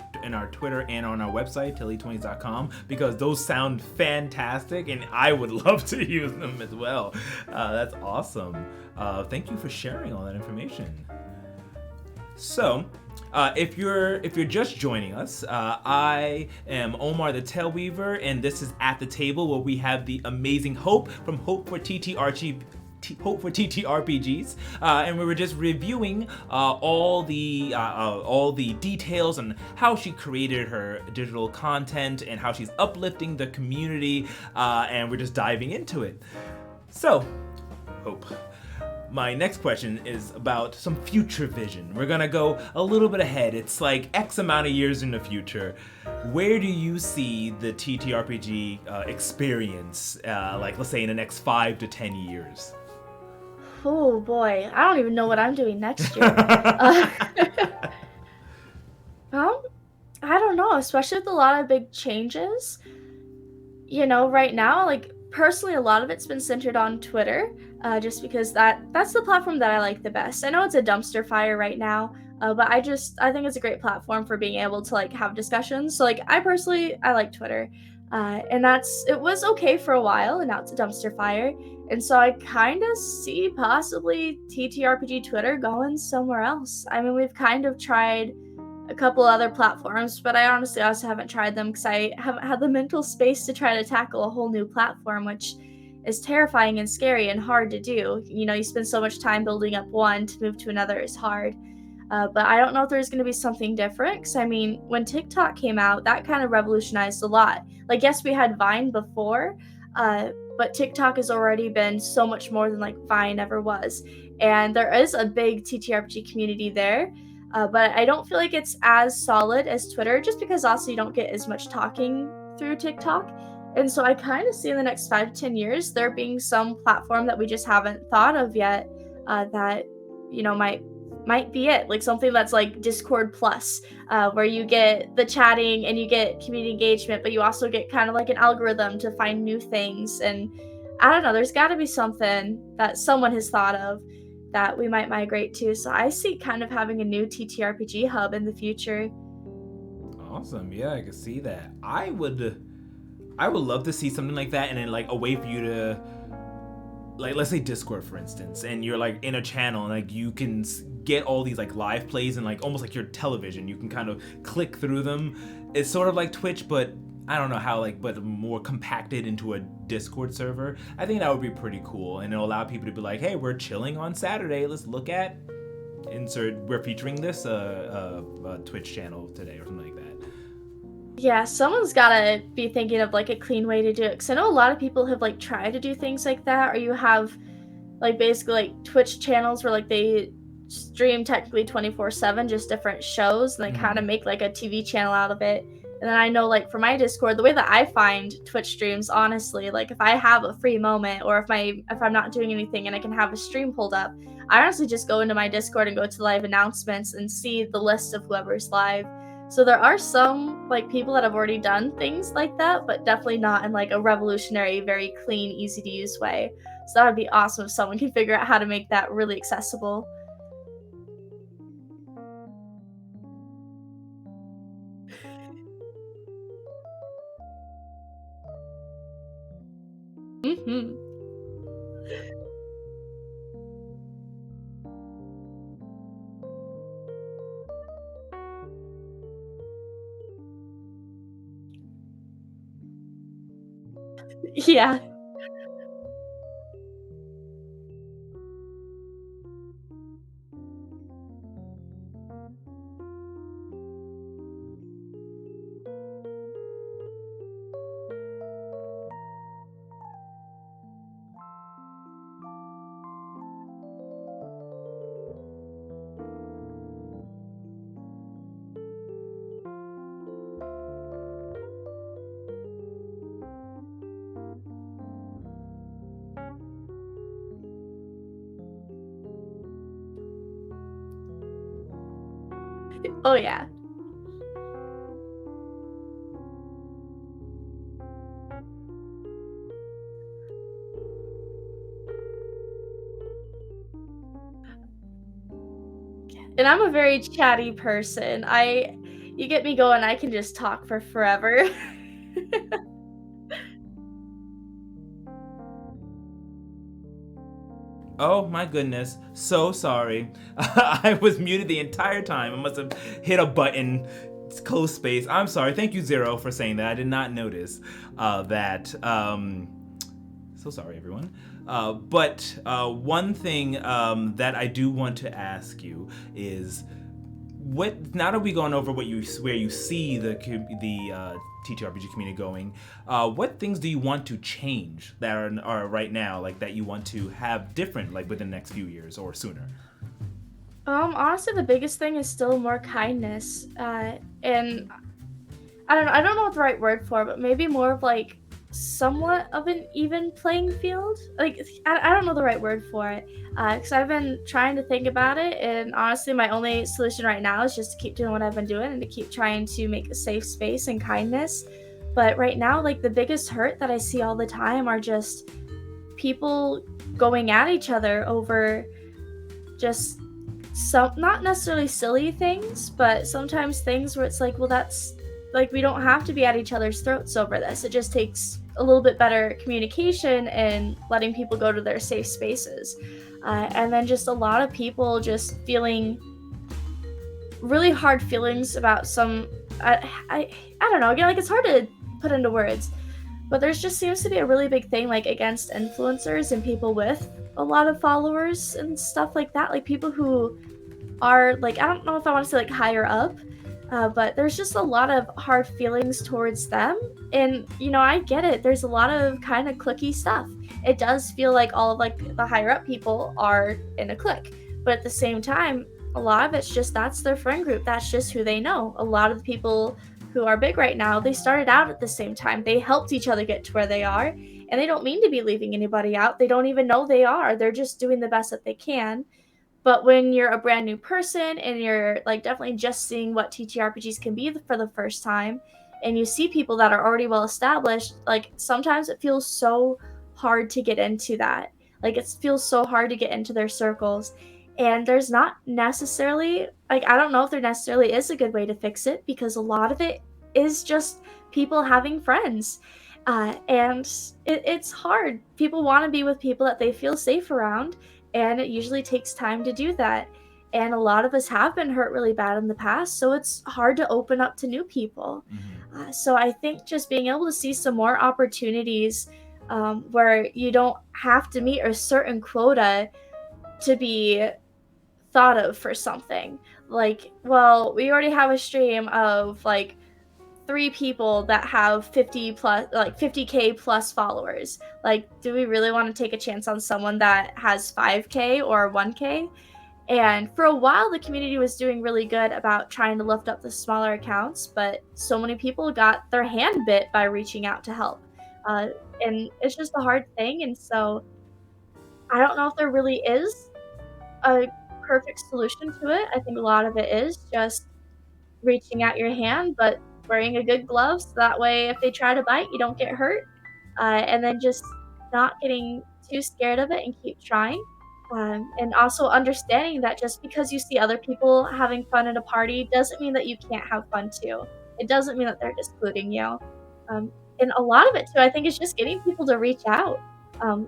Twitter and on our website tilly20s.com, because those sound fantastic, and I would love to use them as well. That's awesome. Thank you for sharing all that information. So, if you're just joining us, I am Omar the Tail Weaver, and this is At the Table, where we have the amazing Hope from Hope for TTRPGs, and we were just reviewing all the details on how she created her digital content and how she's uplifting the community, and we're just diving into it. So, Hope, my next question is about some future vision. We're gonna go a little bit ahead. It's like X amount of years in the future. Where do you see the TTRPG experience, like let's say in the next 5 to 10 years? Oh boy, I don't even know what I'm doing next year. uh, um, I don't know, especially with a lot of big changes. Right now, like personally, a lot of it's been centered on Twitter, just because that's the platform that I like the best. I know it's a dumpster fire right now, but I think it's a great platform for being able to like have discussions. So like I like Twitter, and it was okay for a while, and now it's a dumpster fire. And so I kind of see possibly TTRPG Twitter going somewhere else. I mean, we've kind of tried a couple other platforms, but I honestly also haven't tried them because I haven't had the mental space to try to tackle a whole new platform, which is terrifying and scary and hard to do. You spend so much time building up one, to move to another is hard. But I don't know if there's going to be something different. Because, I mean, when TikTok came out, that kind of revolutionized a lot. Like, yes, we had Vine before, but TikTok has already been so much more than, like, Vine ever was. And there is a big TTRPG community there. But I don't feel like it's as solid as Twitter, just because also you don't get as much talking through TikTok. And so I kind of see in the next 5 to 10 years there being some platform that we just haven't thought of yet, that might be it, like something that's like Discord Plus, where you get the chatting and you get community engagement, but you also get kind of like an algorithm to find new things. And I don't know, there's got to be something that someone has thought of that we might migrate to. So I see kind of having a new TTRPG hub in the future. Awesome. Yeah, I can see that. I would love to see something like that, and then like a way for you to, like, let's say Discord for instance, and you're like in a channel and like you can get all these like live plays, and like almost like your television, you can kind of click through them. It's sort of like Twitch, but I don't know how, like, but more compacted into a Discord server. I think that would be pretty cool, and it'll allow people to be like, hey, we're chilling on Saturday, let's look at we're featuring this Twitch channel today, or something like that. Yeah, someone's gotta be thinking of like a clean way to do it. Cause I know a lot of people have like tried to do things like that, or you have like basically like Twitch channels where like they stream technically 24/7, just different shows, and they kind of make like a TV channel out of it. And then I know like for my Discord, the way that I find Twitch streams, honestly, like if I have a free moment, or if I'm not doing anything and I can have a stream pulled up, I honestly just go into my Discord and go to live announcements and see the list of whoever's live. So there are some like people that have already done things like that, but definitely not in like a revolutionary, very clean, easy to use way. So that would be awesome if someone can figure out how to make that really accessible. Hmm. Yeah. Oh yeah. And I'm a very chatty person. You get me going, I can just talk for forever. Oh my goodness. So sorry. I was muted the entire time. I must have hit a button. Close space. I'm sorry. Thank you, Zero, for saying that. I did not notice that. So sorry, everyone. But one thing that I do want to ask you is, what now that we've gone over where you see the TTRPG community going, what things do you want to change that are right now, like that you want to have different, like within the next few years or sooner? Honestly, the biggest thing is still more kindness. And I don't know what the right word for, but maybe more of like somewhat of an even playing field. Like I don't know the right word for it, because I've been trying to think about it, and honestly, my only solution right now is just to keep doing what I've been doing and to keep trying to make a safe space and kindness. But right now, like the biggest hurt that I see all the time are just people going at each other over just some not necessarily silly things, but sometimes things where it's like, well, that's like we don't have to be at each other's throats over this. It just takes a little bit better communication and letting people go to their safe spaces. And then just a lot of people just feeling really hard feelings about some. I don't know. Again, like it's hard to put into words, but there's just seems to be a really big thing like against influencers and people with a lot of followers and stuff like that. Like people who are like, I don't know if I want to say like higher up, but there's just a lot of hard feelings towards them. And I get it. There's a lot of kind of cliquey stuff. It does feel like all of like the higher up people are in a clique, but at the same time, a lot of it's just that's their friend group. That's just who they know. A lot of the people who are big right now, they started out at the same time. They helped each other get to where they are, and they don't mean to be leaving anybody out. They don't even know they are. They're just doing the best that they can. But when you're a brand new person and you're like definitely just seeing what TTRPGs can be for the first time, and you see people that are already well established, like sometimes it feels so hard to get into that. Like it feels so hard to get into their circles. And there's not necessarily, like, I don't know if there necessarily is a good way to fix it because a lot of it is just people having friends. And it's hard. People want to be with people that they feel safe around, and it usually takes time to do that. And a lot of us have been hurt really bad in the past, so it's hard to open up to new people. So I think just being able to see some more opportunities where you don't have to meet a certain quota to be thought of for something. Like, well, we already have a stream of like three people that have 50 plus, like 50K plus followers. Like, do we really want to take a chance on someone that has 5K or 1K? And for a while, the community was doing really good about trying to lift up the smaller accounts, but so many people got their hand bit by reaching out to help. Uh, and it's just a hard thing. And so I don't know if there really is a perfect solution to it. I think a lot of it is just reaching out your hand, but wearing a good glove so that way if they try to bite, you don't get hurt. And then just not getting too scared of it and keep trying. And also understanding that just because you see other people having fun at a party doesn't mean that you can't have fun too. It doesn't mean that they're excluding you. Um, and a lot of it too, I think, is just getting people to reach out. Um,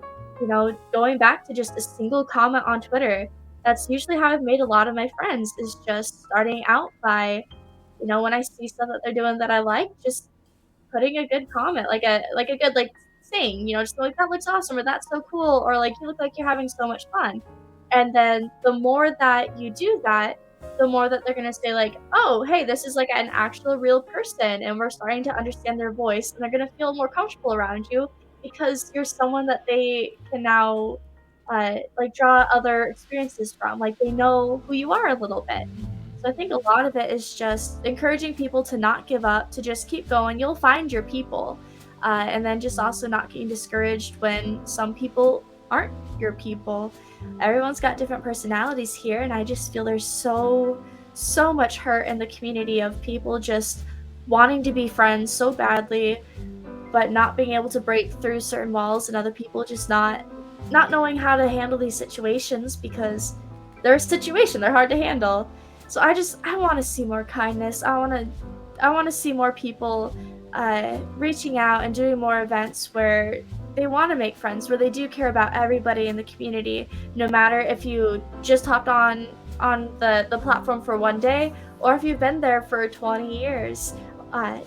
going back to just a single comment on Twitter. That's usually how I've made a lot of my friends, is just starting out by, when I see stuff that they're doing that I like, just putting a good comment, like a good like saying, just like that looks awesome or that's so cool or like you look like you're having so much fun. And then the more that you do that, the more that they're gonna say like, oh, hey, this is like an actual real person and we're starting to understand their voice and they're gonna feel more comfortable around you because you're someone that they can now like draw other experiences from. Like they know who you are a little bit. So I think a lot of it is just encouraging people to not give up, to just keep going. You'll find your people. And then just also not getting discouraged when some people aren't your people. Everyone's got different personalities here, and I just feel there's so much hurt in the community of people just wanting to be friends so badly, but not being able to break through certain walls, and other people just not knowing how to handle these situations because they're a situation, they're hard to handle. So I want to see more kindness. I want to see more people reaching out and doing more events where they want to make friends, where they do care about everybody in the community, no matter if you just hopped on the platform for one day or if you've been there for 20 years. I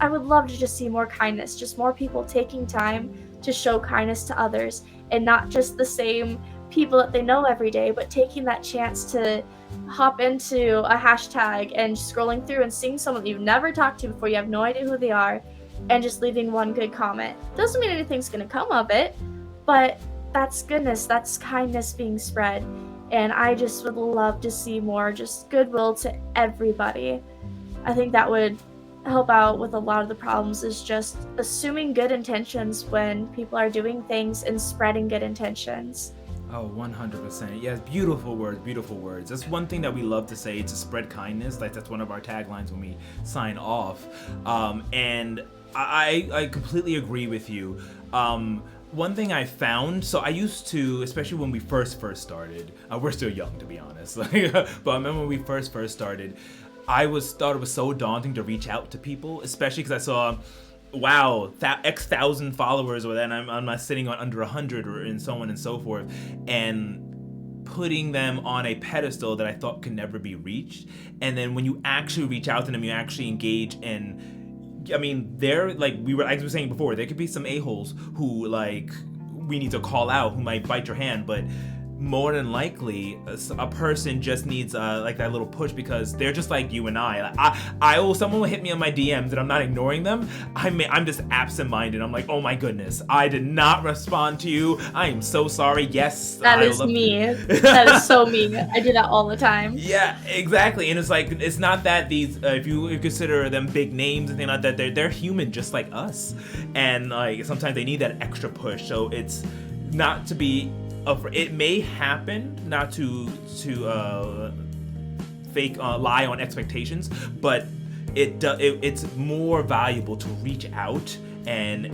would love to just see more kindness, just more people taking time to show kindness to others, and not just the same people that they know every day, but taking that chance to hop into a hashtag and scrolling through and seeing someone that you've never talked to before, you have no idea who they are, and just leaving one good comment. Doesn't mean anything's gonna come of it, but that's goodness, that's kindness being spread. And I just would love to see more just goodwill to everybody. I think that would help out with a lot of the problems, is just assuming good intentions when people are doing things and spreading good intentions. Oh, 100%. Yes, beautiful words, beautiful words. That's one thing that we love to say, to spread kindness. Like, that's one of our taglines when we sign off. And I completely agree with you. One thing I found, so I used to, especially when we first started, we're still young to be honest, but I remember when we first started, thought it was so daunting to reach out to people, especially because I saw, wow, X thousand followers, or then I'm not sitting on under 100, or and so on and so forth, and putting them on a pedestal that I thought could never be reached. And then when you actually reach out to them, you actually engage, and I mean, they're like, like we were saying before, there could be some a-holes who, like, we need to call out, who might bite your hand, but more than likely a person just needs like that little push, because they're just like you and someone will hit me on my DMs and I'm not ignoring them. I'm just absent-minded. I'm like, oh my goodness, I did not respond to you. I am so sorry. Yes, that is me. That is so me. I do that all the time. Yeah, exactly. And it's like, it's not that these if you consider them big names and things like that, they're human just like us, and like sometimes they need that extra push. So it's not to be, it may happen, not to fake lie on expectations, but it's more valuable to reach out and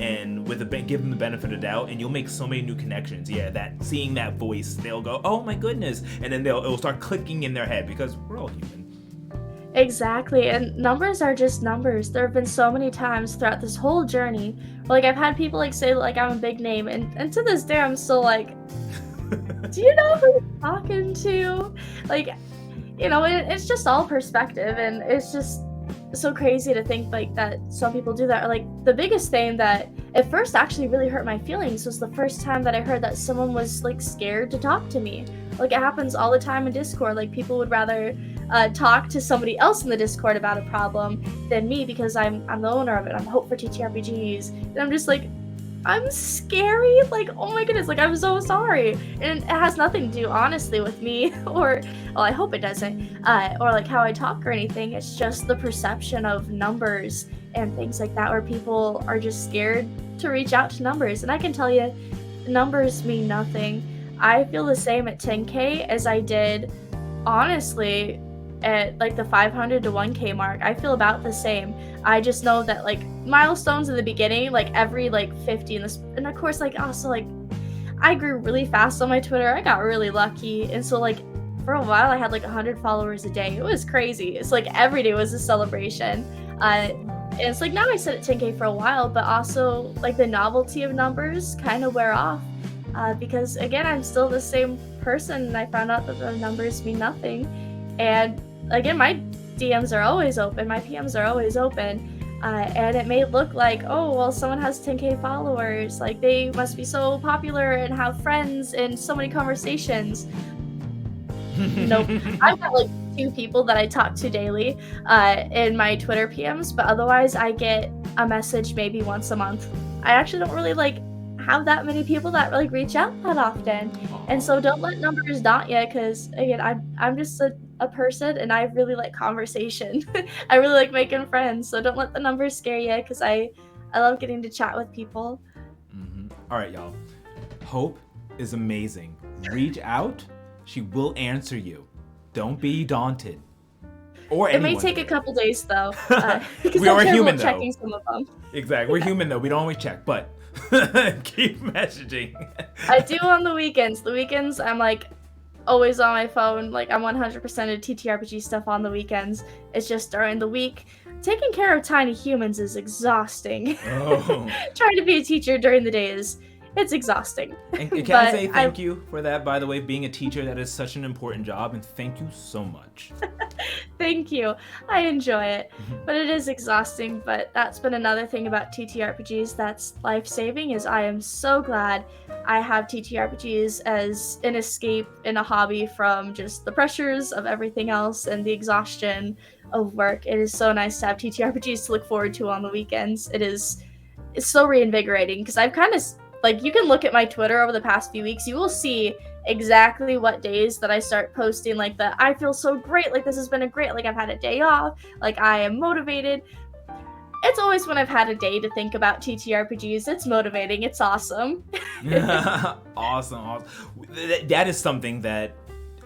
give them the benefit of the doubt, and you'll make so many new connections. Yeah, that seeing that voice, they'll go, oh my goodness, and then it'll start clicking in their head, because we're all human. Exactly, and numbers are just numbers. There have been so many times throughout this whole journey, like I've had people like say like I'm a big name, and to this day I'm still like, do you know who you're talking to? Like, it's just all perspective, and it's just so crazy to think like that some people do that. Or like the biggest thing that at first actually really hurt my feelings was the first time that I heard that someone was like scared to talk to me. Like, it happens all the time in Discord. Like, people would rather talk to somebody else in the Discord about a problem than me, because I'm the owner of it. I'm Hope for TTRPGs, and I'm just like, I'm scary. Like, oh my goodness, like, I'm so sorry. And it has nothing to do, honestly, with me, or, well, I hope it doesn't, or like how I talk or anything. It's just the perception of numbers and things like that, where people are just scared to reach out to numbers. And I can tell you, numbers mean nothing. I feel the same at 10K as I did, honestly, at like the 500 to 1K mark. I feel about the same. I just know that like milestones in the beginning, like every like 50 in this, and of course like also like I grew really fast on my Twitter. I got really lucky, and so like for a while I had like 100 followers a day. It was crazy. It's like every day was a celebration. And it's like now I sit at 10K for a while, but also like the novelty of numbers kind of wear off, because again, I'm still the same person, and I found out that the numbers mean nothing. And again, my DMs are always open, my PMs are always open, and it may look like, oh, well, someone has 10K followers, like they must be so popular and have friends and so many conversations. Nope. I've got like 2 people that I talk to daily in my Twitter PMs, but otherwise I get a message maybe once a month. I actually don't really like have that many people that like reach out that often, and so don't let numbers daunt you, because again, I'm just a person, and I really like conversation. I really like making friends, so don't let the numbers scare you, because I love getting to chat with people. Mm-hmm. All right, y'all. Hope is amazing. Reach out. She will answer you. Don't be daunted. Or it may take a couple days though. We are human though. Checking some of them. Exactly. We're human though. We don't always check, but keep messaging. I do on the weekends. The weekends I'm like, always on my phone. Like, I'm 100% of TTRPG stuff on the weekends. It's just during the week. Taking care of tiny humans is exhausting. Oh. Trying to be a teacher during the day it's exhausting. And can I say thank you for that, by the way, being a teacher? That is such an important job, and thank you so much. Thank you. I enjoy it, but it is exhausting. But that's been another thing about TTRPGs that's life-saving, is I am so glad I have TTRPGs as an escape and a hobby from just the pressures of everything else and the exhaustion of work. It is so nice to have TTRPGs to look forward to on the weekends. It's so reinvigorating, because I've kind of, like, you can look at my Twitter over the past few weeks, you will see exactly what days that I start posting, like, I feel so great, like, this has been a great, like, I've had a day off, like, I am motivated. It's always when I've had a day to think about TTRPGs. It's motivating. It's awesome. Awesome. That is something that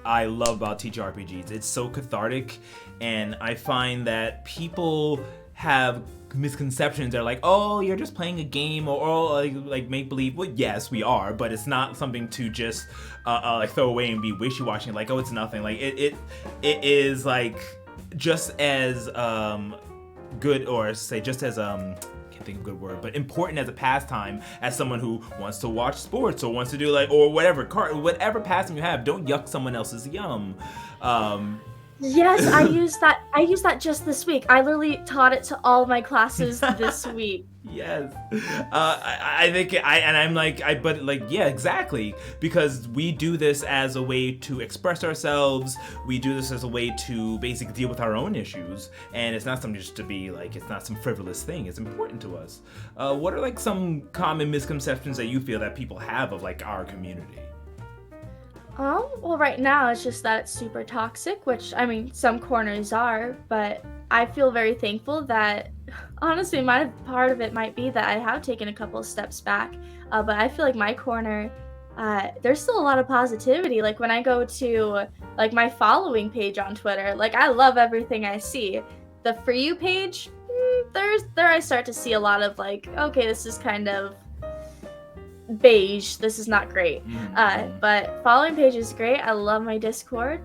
I love about TTRPGs. It's so cathartic, and I find that people have misconceptions. They're like, oh, you're just playing a game, or like make believe. Well, yes, we are, but it's not something to just like throw away and be wishy-washy. Like, oh, it's nothing. Like it is like just as good, or say just as can't think of a good word, but important as a pastime as someone who wants to watch sports or wants to do like, or whatever pastime you have. Don't yuck someone else's yum. Yes, I used that just this week. I literally taught it to all my classes this week. Yes. I think yeah, exactly. Because we do this as a way to express ourselves. We do this as a way to basically deal with our own issues. And it's not something just to be like, it's not some frivolous thing. It's important to us. What are like some common misconceptions that you feel that people have of like our community? Well, right now it's just that it's super toxic, which, I mean, some corners are, but I feel very thankful that, honestly, my part of it might be that I have taken a couple of steps back, but I feel like my corner, there's still a lot of positivity. Like, when I go to, like, my following page on Twitter, like, I love everything I see. The For You page, there I start to see a lot of, like, okay, this is kind of beige, this is not great. But following page is great. I love my Discord.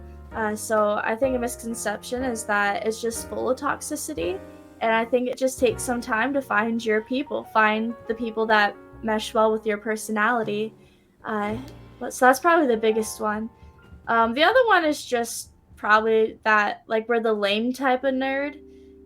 So I think a misconception is that it's just full of toxicity, and I think it just takes some time to find your people, find the people that mesh well with your personality. So that's probably the biggest one. The other one is just probably that, like, we're the lame type of nerd,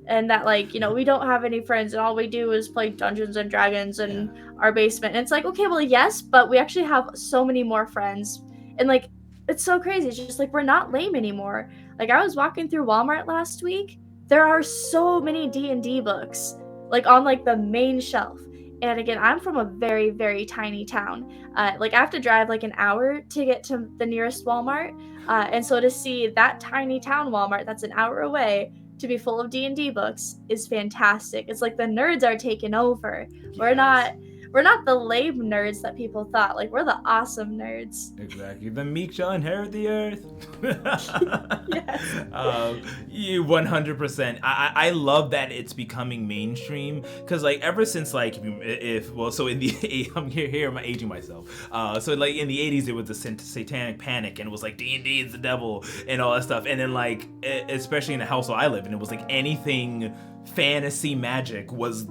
and that, like, you know, we don't have any friends and all we do is play Dungeons and Dragons in our basement. And it's like, okay, well, yes, but we actually have so many more friends. And, like, it's so crazy. It's just like, we're not lame anymore. Like, I was walking through Walmart last week. There are so many D&D books, like, on, like, the main shelf. And again, I'm from a very, very tiny town. Like, I have to drive like an hour to get to the nearest Walmart. And so to see that tiny town Walmart that's an hour away to be full of D&D books is fantastic. It's like the nerds are taking over. Yes. We're not the lame nerds that people thought. Like, we're the awesome nerds. Exactly. The meek shall inherit the earth. Yes. 100%. I love that it's becoming mainstream, because like ever since like so in the I'm aging myself. So like in the 80s it was the satanic panic, and it was like D&D is the devil and all that stuff. And then like especially in the household I live in, it was like anything fantasy magic was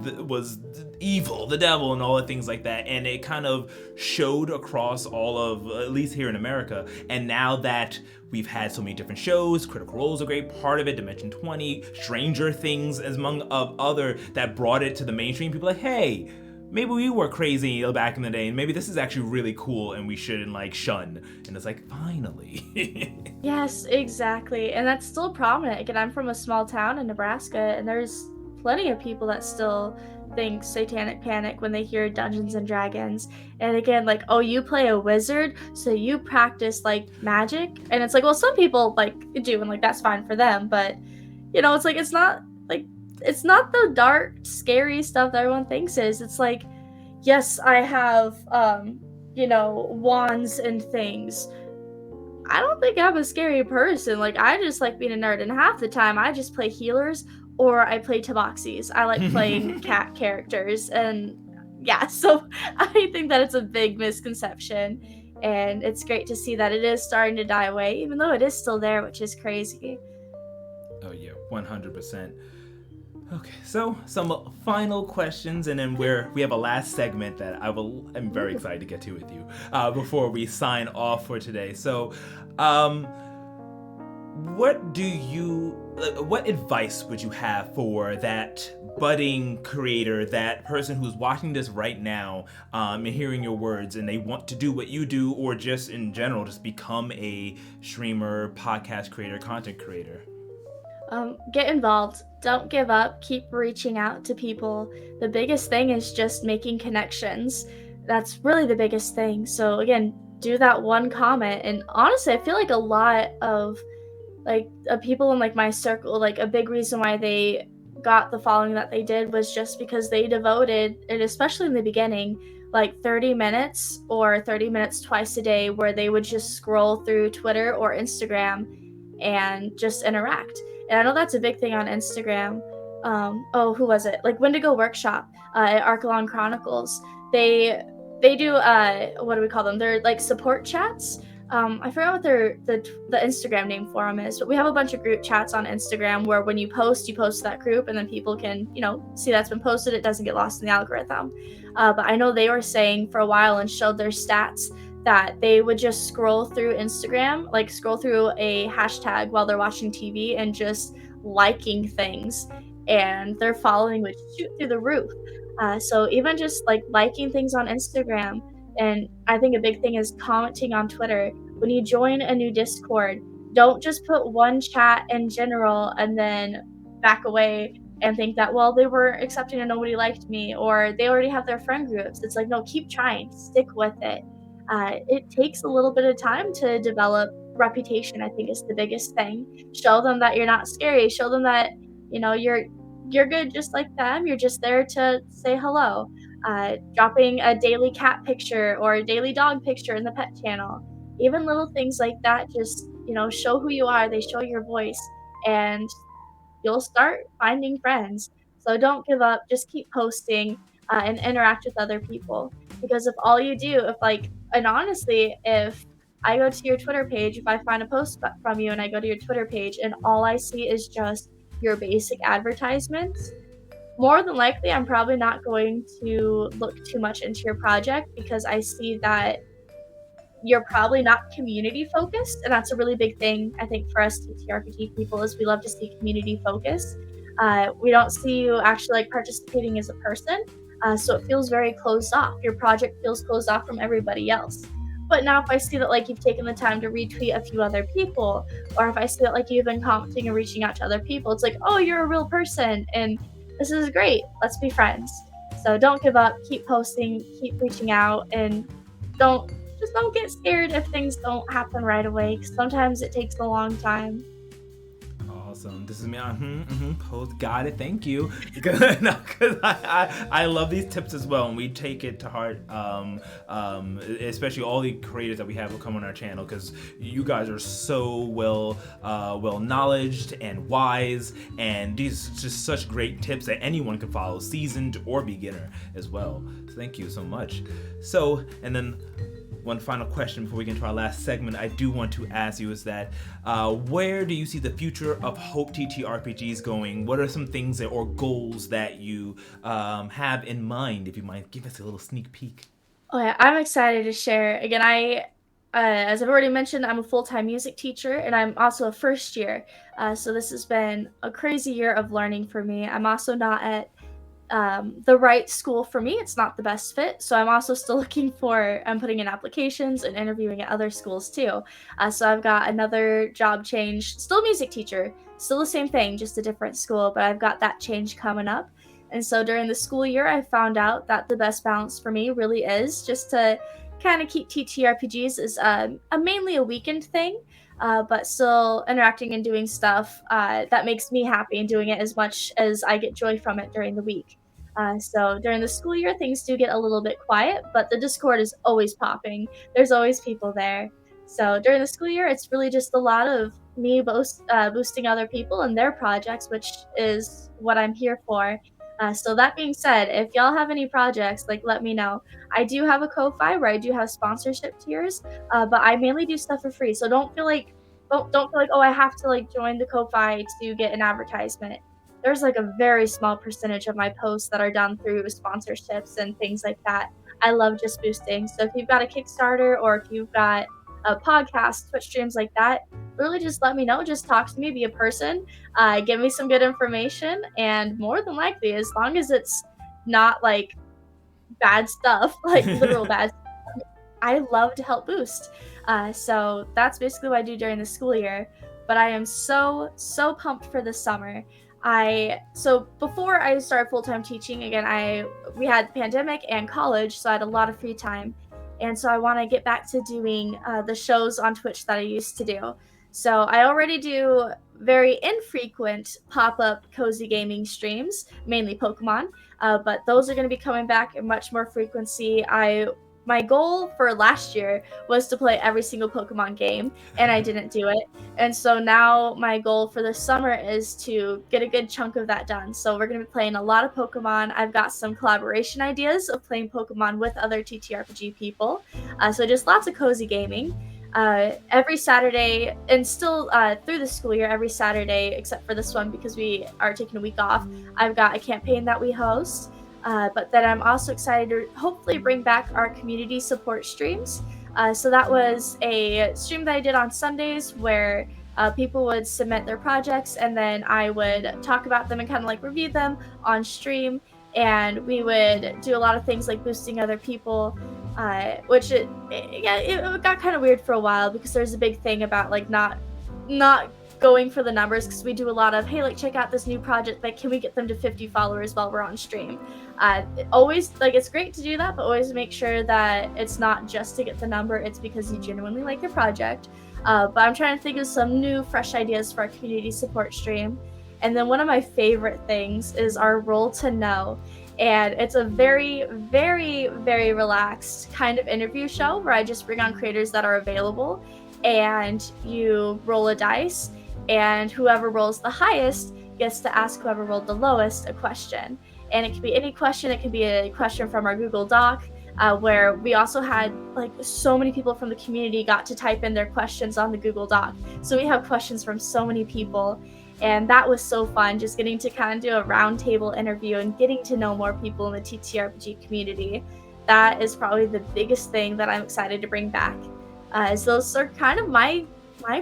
evil, the devil, and all the things like that. And it kind of showed across all of, at least here in America. And now that we've had so many different shows, Critical Role is a great part of it, Dimension 20, Stranger Things, as among other, that brought it to the mainstream. People like, hey, maybe we were crazy back in the day, and maybe this is actually really cool and we shouldn't like shun. And it's like, finally. Yes, exactly. And that's still prominent. Again, I'm from a small town in Nebraska, and there's plenty of people that still think satanic panic when they hear Dungeons and Dragons. And again, like, oh, you play a wizard, so you practice like magic. And it's like, well, some people like do, and like that's fine for them, but you know, it's like, it's not the dark, scary stuff that everyone thinks is. It's like, yes, I have wands and things. I don't think I'm a scary person. Like, I just like being a nerd, and half the time I just play healers or I play tabaxis. I like playing cat characters, and yeah, so I think that it's a big misconception. And it's great to see that it is starting to die away, even though it is still there, which is crazy. Oh yeah, 100%. Okay, so some final questions, and then we have a last segment that I'm very excited to get to with you before we sign off for today. So, um, what advice would you have for that budding creator, that person who's watching this right now, and hearing your words, and they want to do what you do, or just in general, just become a streamer, podcast creator, content creator? Get involved. Don't give up. Keep reaching out to people. The biggest thing is just making connections. That's really the biggest thing. So again, do that one comment. And honestly, I feel like a lot of people in like my circle, like a big reason why they got the following that they did was just because they devoted, and especially in the beginning, like 30 minutes or 30 minutes twice a day where they would just scroll through Twitter or Instagram and just interact. And I know that's a big thing on Instagram. Oh, who was it? Like Wendigo Workshop at Archelon Chronicles. They do what do we call them? They're like support chats. I forgot what the Instagram name for them is, but we have a bunch of group chats on Instagram where when you post to that group, and then people can see that's been posted. It doesn't get lost in the algorithm. But I know they were saying for a while and showed their stats that they would just scroll through Instagram, like scroll through a hashtag while they're watching TV and just liking things, and their following would shoot through the roof. So even just like liking things on Instagram, and I think a big thing is commenting on Twitter. When you join a new Discord, don't just put one chat in general and then back away and think that, well, they were accepting and nobody liked me, or they already have their friend groups. It's like, no, keep trying, stick with it. It takes a little bit of time to develop reputation. I think is the biggest thing. Show them that you're not scary. Show them that you're good just like them. You're just there to say hello. Dropping a daily cat picture or a daily dog picture in the pet channel. Even little things like that just show who you are. They show your voice, and you'll start finding friends. So don't give up. Just keep posting and interact with other people. Because if all you do, and honestly, if I go to your Twitter page, if I find a post from you and I go to your Twitter page and all I see is just your basic advertisements, more than likely I'm probably not going to look too much into your project because I see that you're probably not community focused, and that's a really big thing I think for us TTRPG people is we love to see community focus. We don't see you actually like participating as a person, so it feels very closed off. Your project feels closed off from everybody else. But now if I see that like you've taken the time to retweet a few other people, or if I see that like you've been commenting and reaching out to other people, it's like, oh, you're a real person and this is great. Let's be friends. So don't give up, keep posting, keep reaching out, and don't don't get scared if things don't happen right away, 'cause sometimes it takes a long time. Awesome. This is me. Post. Got it. Thank you. Because no, I love these tips as well, and we take it to heart. Especially all the creators that we have who come on our channel, because you guys are so well knowledged and wise, and these are just such great tips that anyone can follow, seasoned or beginner as well. So thank you so much. So, and then one final question before we get into our last segment I do want to ask you is that where do you see the future of Hope TTRPGs going? What are some things or goals that you have in mind, if you might give us a little sneak peek? Oh yeah, I'm excited to share. Again, as I've already mentioned, I'm a full-time music teacher, and I'm also a first year. So this has been a crazy year of learning for me. I'm also not at the right school for me. It's not the best fit. So I'm also still I'm putting in applications and interviewing at other schools too. So I've got another job change, still music teacher, still the same thing, just a different school, but I've got that change coming up. And so during the school year, I found out that the best balance for me really is just to kind of keep TTRPGs as mainly a weekend thing, but still interacting and doing stuff that makes me happy and doing it as much as I get joy from it during the week. So during the school year, things do get a little bit quiet, but the Discord is always popping. There's always people there. So during the school year, it's really just a lot of me boosting other people and their projects, which is what I'm here for. So that being said, if y'all have any projects, like let me know. I do have a Ko-fi where I do have sponsorship tiers, but I mainly do stuff for free. So don't feel like, oh, I have to like join the Ko-fi to get an advertisement. There's like a very small percentage of my posts that are done through sponsorships and things like that. I love just boosting. So if you've got a Kickstarter or if you've got a podcast, Twitch streams like that, really just let me know. Just talk to me, be a person, give me some good information, and more than likely, as long as it's not like bad stuff, like literal bad stuff, I love to help boost. So that's basically what I do during the school year. But I am so pumped for the summer. So before I started full-time teaching again, we had pandemic and college, so I had a lot of free time, and so I want to get back to doing the shows on Twitch that I used to do. So I already do very infrequent pop-up cozy gaming streams, mainly Pokemon, but those are going to be coming back in much more frequency. My goal for last year was to play every single Pokemon game, and I didn't do it. And so now my goal for the summer is to get a good chunk of that done. So we're going to be playing a lot of Pokemon. I've got some collaboration ideas of playing Pokemon with other TTRPG people. So just lots of cozy gaming. Every Saturday, and still through the school year, every Saturday, except for this one because we are taking a week off, I've got a campaign that we host. But then I'm also excited to hopefully bring back our community support streams. So that was a stream that I did on Sundays where people would submit their projects and then I would talk about them and kind of like review them on stream. And we would do a lot of things like boosting other people, which it got kind of weird for a while because there's a big thing about like not going for the numbers because we do a lot of, hey, like check out this new project, like can we get them to 50 followers while we're on stream. Always, like, it's great to do that, but always make sure that it's not just to get the number, it's because you genuinely like the project. But I'm trying to think of some new fresh ideas for our community support stream. And then one of my favorite things is our Roll to Know, and it's a very relaxed kind of interview show where I just bring on creators that are available and you roll a dice, and whoever rolls the highest gets to ask whoever rolled the lowest a question. And it can be any question. It can be a question from our Google Doc, where we also had like so many people from the community got to type in their questions on the Google Doc. So we have questions from so many people, and that was so fun, just getting to kind of do a roundtable interview and getting to know more people in the TTRPG community. That is probably the biggest thing that I'm excited to bring back. So those are kind of my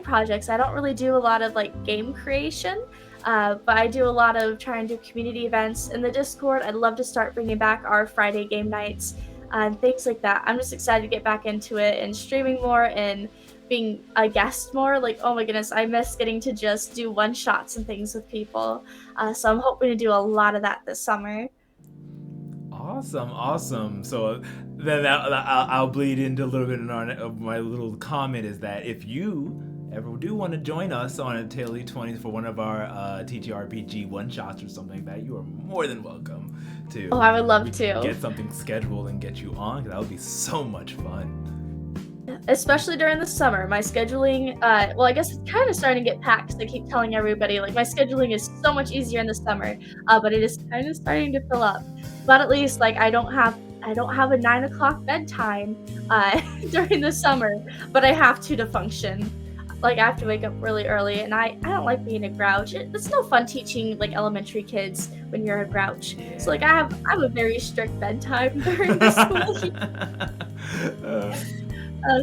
projects. I don't really do a lot of like game creation. But I do a lot of trying to do community events in the Discord. I'd love to start bringing back our Friday game nights and things like that. I'm just excited to get back into it and streaming more and being a guest more. Like, oh my goodness, I miss getting to just do one-shots and things with people. So I'm hoping to do a lot of that this summer. Awesome. So then I'll bleed into a little bit of my little comment is that if you ever do want to join us on a D20's for one of our TTRPG one-shots or something like that, you are more than welcome to. Oh, I would love to. Get something scheduled and get you on, because that would be so much fun. Especially during the summer. My scheduling, well, I guess it's kind of starting to get packed because I keep telling everybody, like, my scheduling is so much easier in the summer, but it is kind of starting to fill up. But at least, like, I don't have a 9 o'clock bedtime during the summer, but I have to function. Like, I have to wake up really early, and I don't like being a grouch. It's no fun teaching, like, elementary kids when you're a grouch. Yeah. So, like, I have a very strict bedtime during the school year.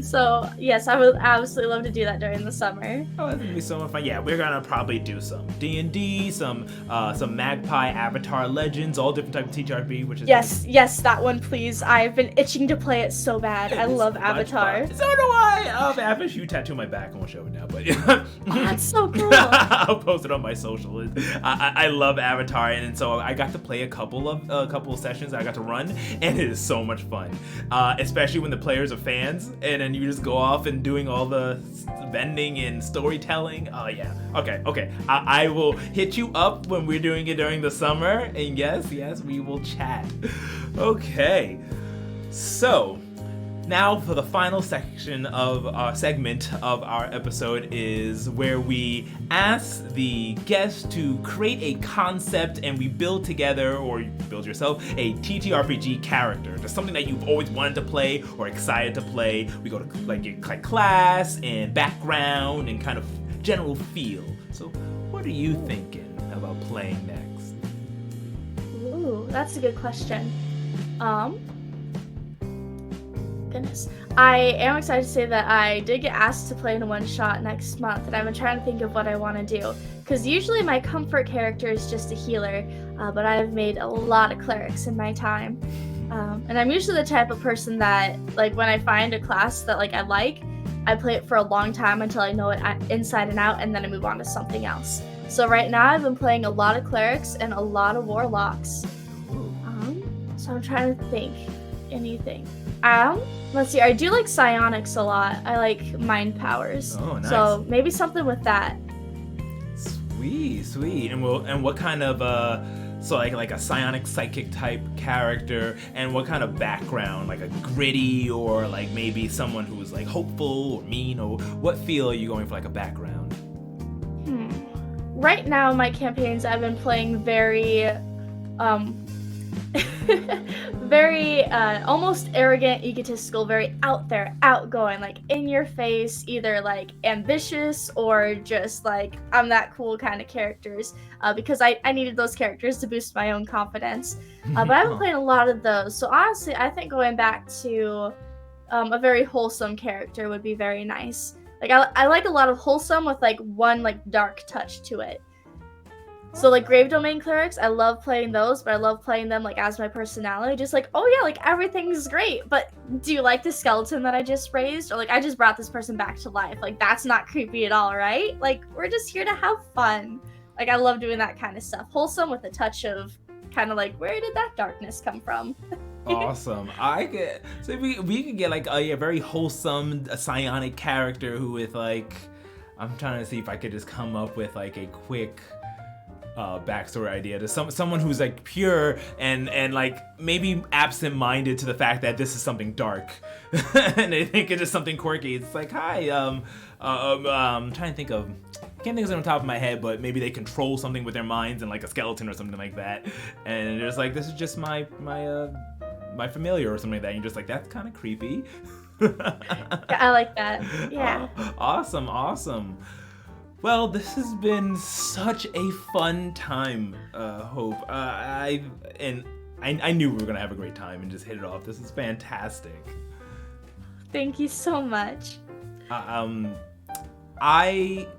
So, yes, I would absolutely love to do that during the summer. Oh, that's gonna be so much fun. Yeah, we're gonna probably do some D&D, some Magpie, Avatar Legends, all different types of TTRPG, which is... Yes, that one, please. I've been itching to play it so bad. I love Avatar. So do I! I love Avatar. You tattoo my back. I won't show it now, but... Oh, that's so cool. I'll post it on my social. I love Avatar, and so I got to play a couple of sessions I got to run, and it is so much fun. Especially when the players are fans, and then you just go off and doing all the vending and storytelling. Oh yeah. Okay. I will hit you up when we're doing it during the summer, and yes, we will chat. Okay. So Now for the final section of our segment of our episode is where we ask the guests to create a concept and we build together, or you build yourself, a TTRPG character. Just something that you've always wanted to play or excited to play. We go to like your class and background and kind of general feel. So what are you thinking about playing next? Ooh, that's a good question. Goodness. I am excited to say that I did get asked to play in a one-shot next month, and I've been trying to think of what I want to do. Because usually my comfort character is just a healer, but I've made a lot of clerics in my time. And I'm usually the type of person that, like, when I find a class that, like, I play it for a long time until I know it inside and out, and then I move on to something else. So right now I've been playing a lot of clerics and a lot of warlocks. So I'm trying to think. Anything. Let's see. I do like psionics a lot. I like mind powers. Oh, nice. So maybe something with that. Sweet. And what kind of so like a psionic psychic type character, and what kind of background? Like a gritty, or like maybe someone who's like hopeful or mean, or what feel are you going for, like a background? Right now in my campaigns I've been playing very very almost arrogant, egotistical, very out there, outgoing, like in your face, either like ambitious or just like I'm that cool kind of characters, because I needed those characters to boost my own confidence. But I've been playing a lot of those, so honestly I think going back to a very wholesome character would be very nice. Like I like a lot of wholesome with like one like dark touch to it. So like Grave Domain clerics, I love playing those, but I love playing them like as my personality. Just like, oh yeah, like everything's great, but do you like the skeleton that I just raised? Or like I just brought this person back to life. Like that's not creepy at all, right? Like we're just here to have fun. Like I love doing that kind of stuff. Wholesome with a touch of kind of like, where did that darkness come from? Awesome. So we could get like a very wholesome, a psionic character who with like, I'm trying to see if I could just come up with like a quick backstory idea to someone who's like pure and like maybe absent-minded to the fact that this is something dark and they think it's just something quirky. It's like, hi, I'm trying to think of, I can't think of it on top of my head, but maybe they control something with their minds and like a skeleton or something like that, and they're just like, this is just my familiar or something like that, and you're just like, that's kind of creepy. I like that. Yeah. Awesome. Well, this has been such a fun time, Hope. I knew we were gonna have a great time and just hit it off. This is fantastic. Thank you so much. I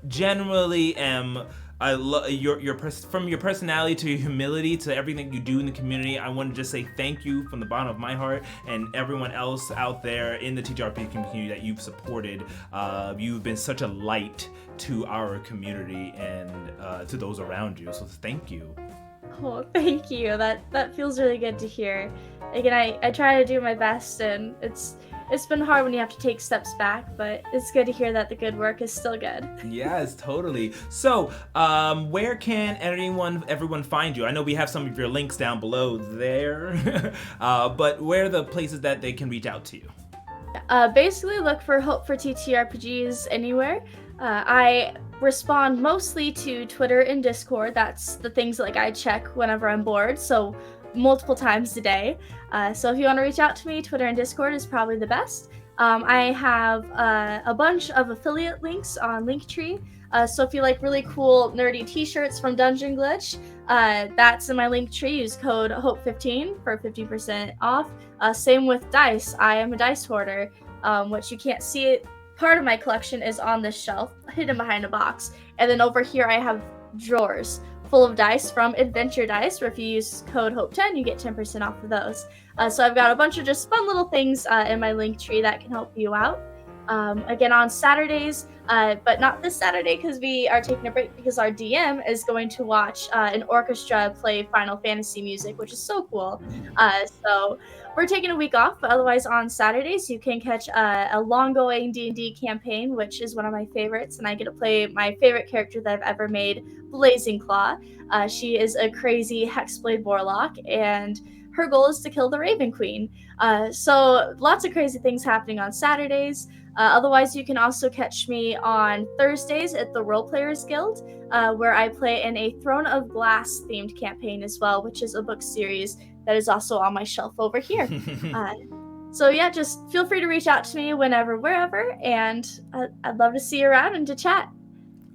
generally am. From your personality to your humility to everything you do in the community. I want to just say thank you from the bottom of my heart, and everyone else out there in the TTRPG community that you've supported. You've been such a light to our community and to those around you. So thank you. Oh, thank you. That feels really good to hear. Again, I try to do my best, and it's been hard when you have to take steps back, but it's good to hear that the good work is still good. Yes, totally. So, where can everyone find you? I know we have some of your links down below there, but where are the places that they can reach out to you? Basically, look for Hope for TTRPGs anywhere. I respond mostly to Twitter and Discord. That's the things like I check whenever I'm bored. So multiple times a day. So if you want to reach out to me, Twitter and Discord is probably the best. I have a bunch of affiliate links on Linktree. So if you like really cool nerdy t-shirts from Dungeon Glitch, that's in my Linktree. Use code HOPE15 for 50% off. Same with dice. I am a dice hoarder, which you can't see it. Part of my collection is on this shelf, hidden behind a box. And then over here I have drawers full of dice from Adventure Dice, where if you use code HOPE10, you get 10% off of those. So I've got a bunch of just fun little things in my Linktree that can help you out. Again, on Saturdays, but not this Saturday because we are taking a break because our DM is going to watch an orchestra play Final Fantasy music, which is so cool. So we're taking a week off, but otherwise on Saturdays you can catch a long-going D&D campaign, which is one of my favorites, and I get to play my favorite character that I've ever made, Blazing Claw. She is a crazy Hexblade warlock, and her goal is to kill the Raven Queen. So lots of crazy things happening on Saturdays. Otherwise, you can also catch me on Thursdays at the Role Players Guild, where I play in a Throne of Glass themed campaign as well, which is a book series that is also on my shelf over here. So yeah, just feel free to reach out to me whenever, wherever, and I'd love to see you around and to chat.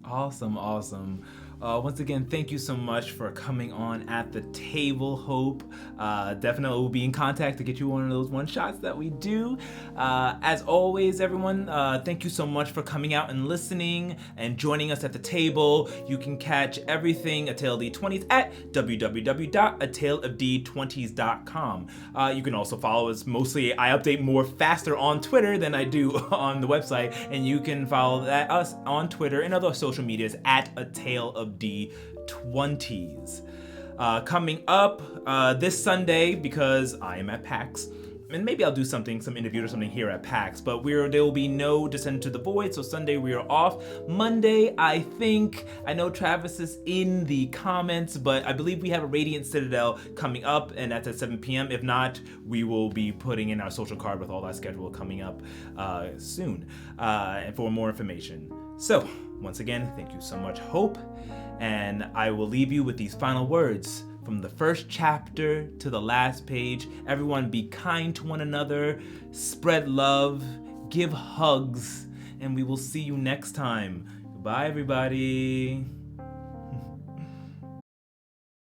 Awesome. Once again, thank you so much for coming on At the Table, Hope. Definitely will be in contact to get you one of those one-shots that we do. As always, everyone, thank you so much for coming out and listening and joining us at the table. You can catch everything A Tale of D20's at www.ataleofd20s.com. You can also follow us. Mostly, I update more faster on Twitter than I do on the website, and you can follow us on Twitter and other social medias at A Tale of D20's. Coming up this Sunday, because I am at PAX, and maybe I'll do some interview or something here at PAX, but there will be no Descent to the Void, so Sunday we are off. Monday, I know Travis is in the comments, but I believe we have a Radiant Citadel coming up, and that's at 7 p.m. If not, we will be putting in our social card with all that schedule coming up soon, and for more information. So, once again, thank you so much, Hope, and I will leave you with these final words. From the first chapter to the last page, everyone be kind to one another, spread love, give hugs, and we will see you next time. Goodbye, everybody.